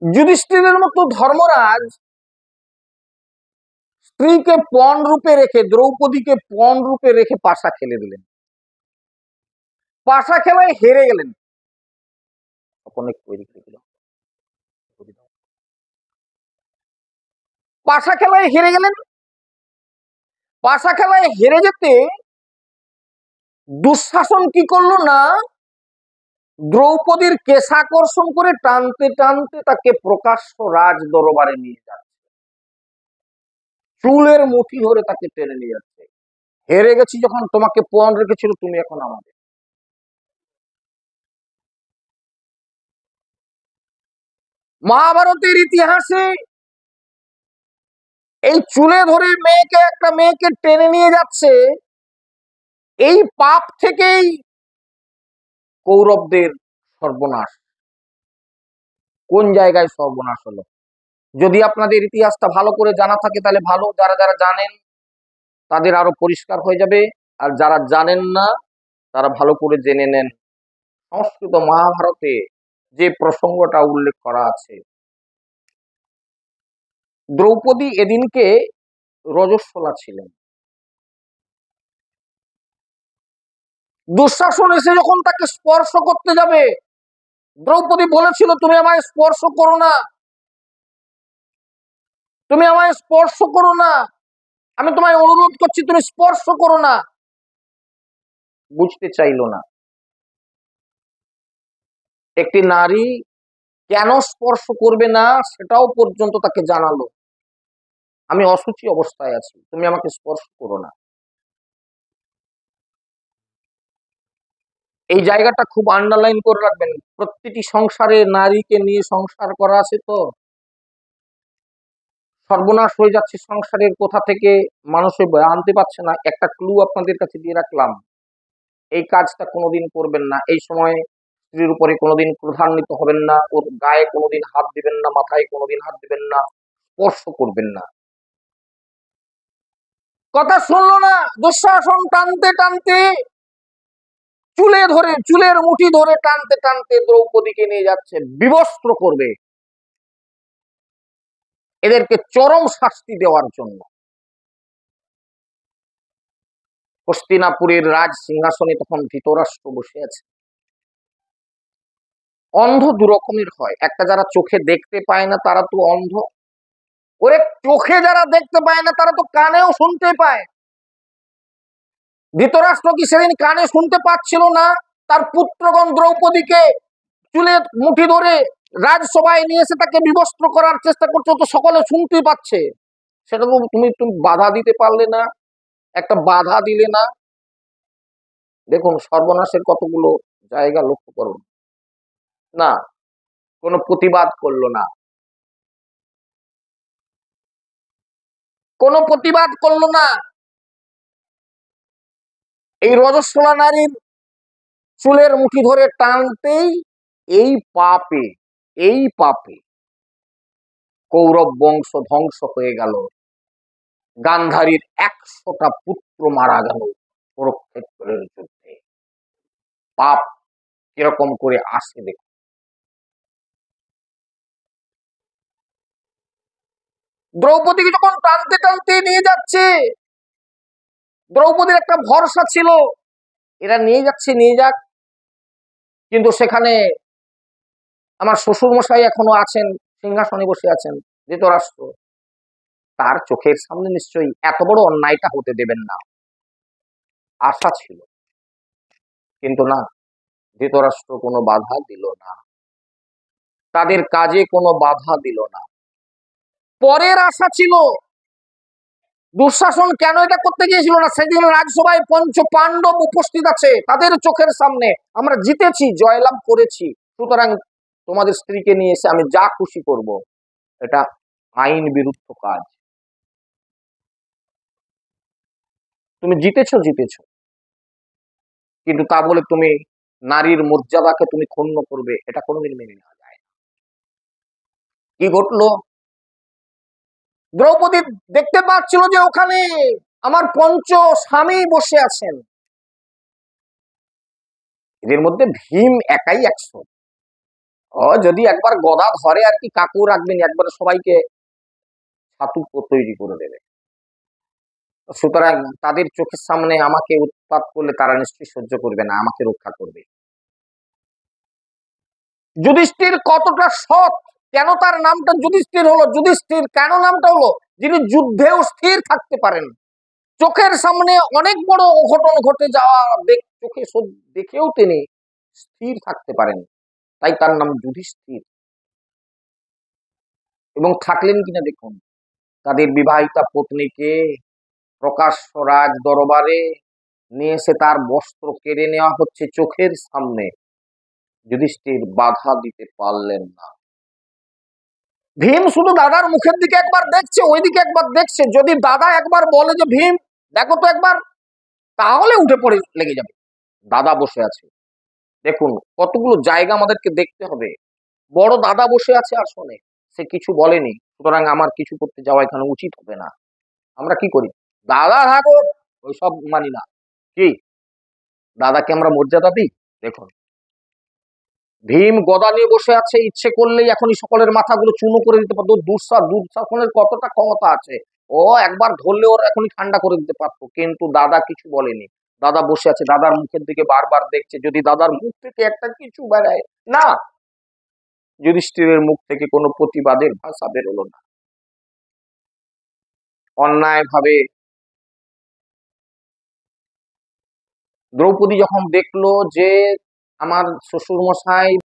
যুধিষ্ঠিরের মতো ধর্মরাজ স্ত্রীকে পণ রূপে রেখে, দ্রৌপদীকে পণ রূপে রেখে পাশা খেলে দিলেন। পাশা খেলায় হেরে গেলেন। পাশা খেলায় হেরে গেলেন। পাশা খেলায় হেরে যেতে দুঃশাসন কি করলো না, দ্রৌপদীর কেশাকর্ষণ করে টানতে টানতে তাকে প্রকাশ্য রাজ দরবারে নিয়ে যাচ্ছে, চুলের মুঠি ধরে তাকে টেনে নিয়ে যাচ্ছে। হেরে গেছি যখন, তোমাকে পণ রেখেছিল, তুমি এখন আমাদের। মহাভারতের ইতিহাসে এই চুলে ধরে মেয়েকে, একটা মেয়েকে টেনে নিয়ে যাচ্ছে, এই পাপ থেকেই কৌরবদের সর্বনাশ। কোন জায়গায় সর্বনাশ হলো? যদি আপনাদের ইতিহাসটা ভালো করে জানা থাকে তাহলে ভালো, যারা যারা জানেন তাদের আরো পরিষ্কার হয়ে যাবে, আর যারা জানেন না তারা ভালো করে জেনে নেন। সংস্কৃত মহাভারতে যে প্রসঙ্গটা উল্লেখ করা আছে, দ্রৌপদী এদিনকে রজস্বলা ছিলেন। দুঃশাসন এসে যখন তাকে স্পর্শ করতে যাবে, দ্রৌপদী বলেছিল তুমি আমায় স্পর্শ করো না, তুমি আমায় স্পর্শ করো না, আমি তোমায় অনুরোধ করছি তুমি স্পর্শ করো না। বুঝতে চাইল না। একটি নারী কেন স্পর্শ করবে না সেটাও পর্যন্ত তাকে জানালো, আমি অসুচি অবস্থায় আছি, তুমি আমাকে স্পর্শ করো না। এই জায়গাটা খুব আন্ডারলাইন করে রাখবেন। প্রতিটি সংসারে নারীকে নিয়ে সংসার করা আছে, তো সর্বনাশ হয়ে যাচ্ছে সংসারের কোথা থেকে মানুষে আনতে পারছে না। একটা ক্লু আপনাদের কাছে দিয়ে রাখলাম, এই কাজটা কোনোদিন করবেন না। এই সময় স্ত্রীর উপরে কোনোদিন ক্রোধান্বিত হবেন না, ওর গায়ে কোনোদিন হাত দিবেন না, মাথায় কোনোদিন হাত দিবেন না, স্পর্শ করবেন না। কথা শুনলো না, দুঃশাসন টানতে টানতে চুলের মুঠি ধরে টানতে টানতে দ্রৌপদীকে নিয়ে যাচ্ছে, বিবস্ত্র করবে, এদেরকে চরম শাস্তি দেওয়ার জন্য। হস্তিনাপুরের রাজ সিংহাসনে তখন ধৃতরাষ্ট্র বসে আছে। অন্ধ দু রকমের হয়, একটা যারা চোখে দেখতে পায় না তারা তো অন্ধ, ওরে চোখে যারা দেখতে পায় না তারা তো কানেও শুনতে পায়। ধৃতরাষ্ট্র কি সেদিন কানে শুনতে পাচ্ছিল না? তার পুত্রগণ দ্রৌপদীকে চুলে মুঠি ধরে রাজসভায় নিয়ে এসে তাকে বিবস্ত্র করার চেষ্টা করছো, তো সকলে শুনতেই পাচ্ছে, সেটা তো তুমি তুমি বাধা দিতে পারলে না, একটা বাধা দিলে না। দেখুন সর্বনাশের কতগুলো জায়গা লক্ষ্য করুন। না, কোনো প্রতিবাদ করলো না, কোনো প্রতিবাদ করলো না। এই রজস্বলা নারীর চুলের মুঠি ধরে টানতেই এই পাপে এই পাপে কৌরব বংশ ধ্বংস হয়ে গেল, গান্ধারীর 100টা পুত্র মারা গেল কুরুক্ষেত্রের যুদ্ধে। পাপ কিরকম করে আসে দেখুন। দ্রৌপদীকে যখন টানতে টানতে নিয়ে যাচ্ছে, দ্রৌপদীর একটা ভরসা ছিল, এরা নিয়ে যাচ্ছে নিয়ে যাক, কিন্তু সেখানে আমার শ্বশুর মশাই এখনো আছেন, সিংহাসনে বসে আছেন ধৃতরাষ্ট্র, তার চোখের সামনে নিশ্চয়ই এত বড় অন্যায়টা হতে দেবেন না, আশা ছিল। কিন্তু না, ধৃতরাষ্ট্র কোনো বাধা দিল না, তাদের কাজে কোনো বাধা দিল না। পরের আশা ছিল, দুঃশাসন কেন এটা করতে গিয়েছিল না, সেদিন রাজসভায় পঞ্চ পাণ্ডব উপস্থিত আছে, তাদের চোখের সামনে আমরা জিতেছি, জয়লাভ করেছি, সুতরাং তোমাদের স্ত্রীকে নিয়ে এসে আমি যা খুশি করব, এটা আইন বিরুদ্ধ কাজ। তুমি জিতেছো জিতেছো, কিন্তু তা বলে তুমি নারীর মর্যাদাকে তুমি ক্ষুণ্ণ করবে, এটা কোনোদিন মেনে নেওয়া যায় না। কি ঘটলো? দ্রৌপদী দেখতে পাচ্ছিল যে ওখানে আমার পঞ্চ স্বামী বসে আছেন, এদের মধ্যে ভীম একাই 100। যদি একবার গদা ধরে আর কি, কাকু রাখবেন, একবার সবাইকে ছাতু তৈরি করে দেবে। সুতরাং তাদের চোখের সামনে আমাকে উৎপাত করলে তারা নিশ্চয়ই সহ্য করবে না, আমাকে রক্ষা করবে। যুধিষ্ঠির কতটা সৎ, কেন তার নামটা যুধিষ্ঠির হলো? যুধিষ্ঠির কেন নামটা হলো? যিনি যুদ্ধেও স্থির থাকতে পারেন, চোখের সামনে অনেক বড় অঘটন ঘটে যাওয়া চোখে দেখেও তিনি স্থির থাকতে পারেন, তাই তার নাম যুধিষ্ঠির। এবং থাকলেন কিনা দেখুন, তাদের বিবাহিতা পত্নীকে প্রকাশ্য রাজ দরবারে নিয়ে এসে তার বস্ত্র কেড়ে নেওয়া হচ্ছে চোখের সামনে, যুধিষ্ঠির বাধা দিতে পারলেন না। ভীম শুধু দাদার মুখের দিকে একবার দেখছে, ওইদিকে একবার দেখছে, যদি দাদা একবার বলে যে ভীম দেখো তো একবার, তাহলে উঠে পড়ে লেগে যাবে। দাদা বসে আছে, দেখুন কতগুলো জায়গা আমাদেরকে দেখতে হবে। বড় দাদা বসে আছে আসনে, সে কিছু বলেনি, সুতরাং আমার কিছু করতে যাওয়া এখানে উচিত হবে না। আমরা কি করি? দাদা থাকো, ওইসব মানি না। কি দাদাকে আমরা মর্যাদা দিই? দেখুন ভীম গদা নিয়ে বসে আছে, ইচ্ছে করলেই এখনই সকলের মাথাগুলো চূর্ণ করে দিতে পারতো। দুঃশাসনের কতটা ক্ষমতা আছে, ও একবার ধরলে ওর এখনই ঠান্ডা করে দিতে পারতো, কিন্তু দাদা কিছু বলেনি। দাদা বসে আছে, দাদার মুখের দিকে বারবার দেখছে, যদি দাদার মুখ থেকে একটা কিছু বেড়ায় না। যুধিষ্ঠিরের মুখ থেকে কোনো প্রতিবাদের ভাষা বেরোলো না। অন্যায় ভাবে দ্রৌপদী যখন দেখলো যে আমার শ্বশুর মশাই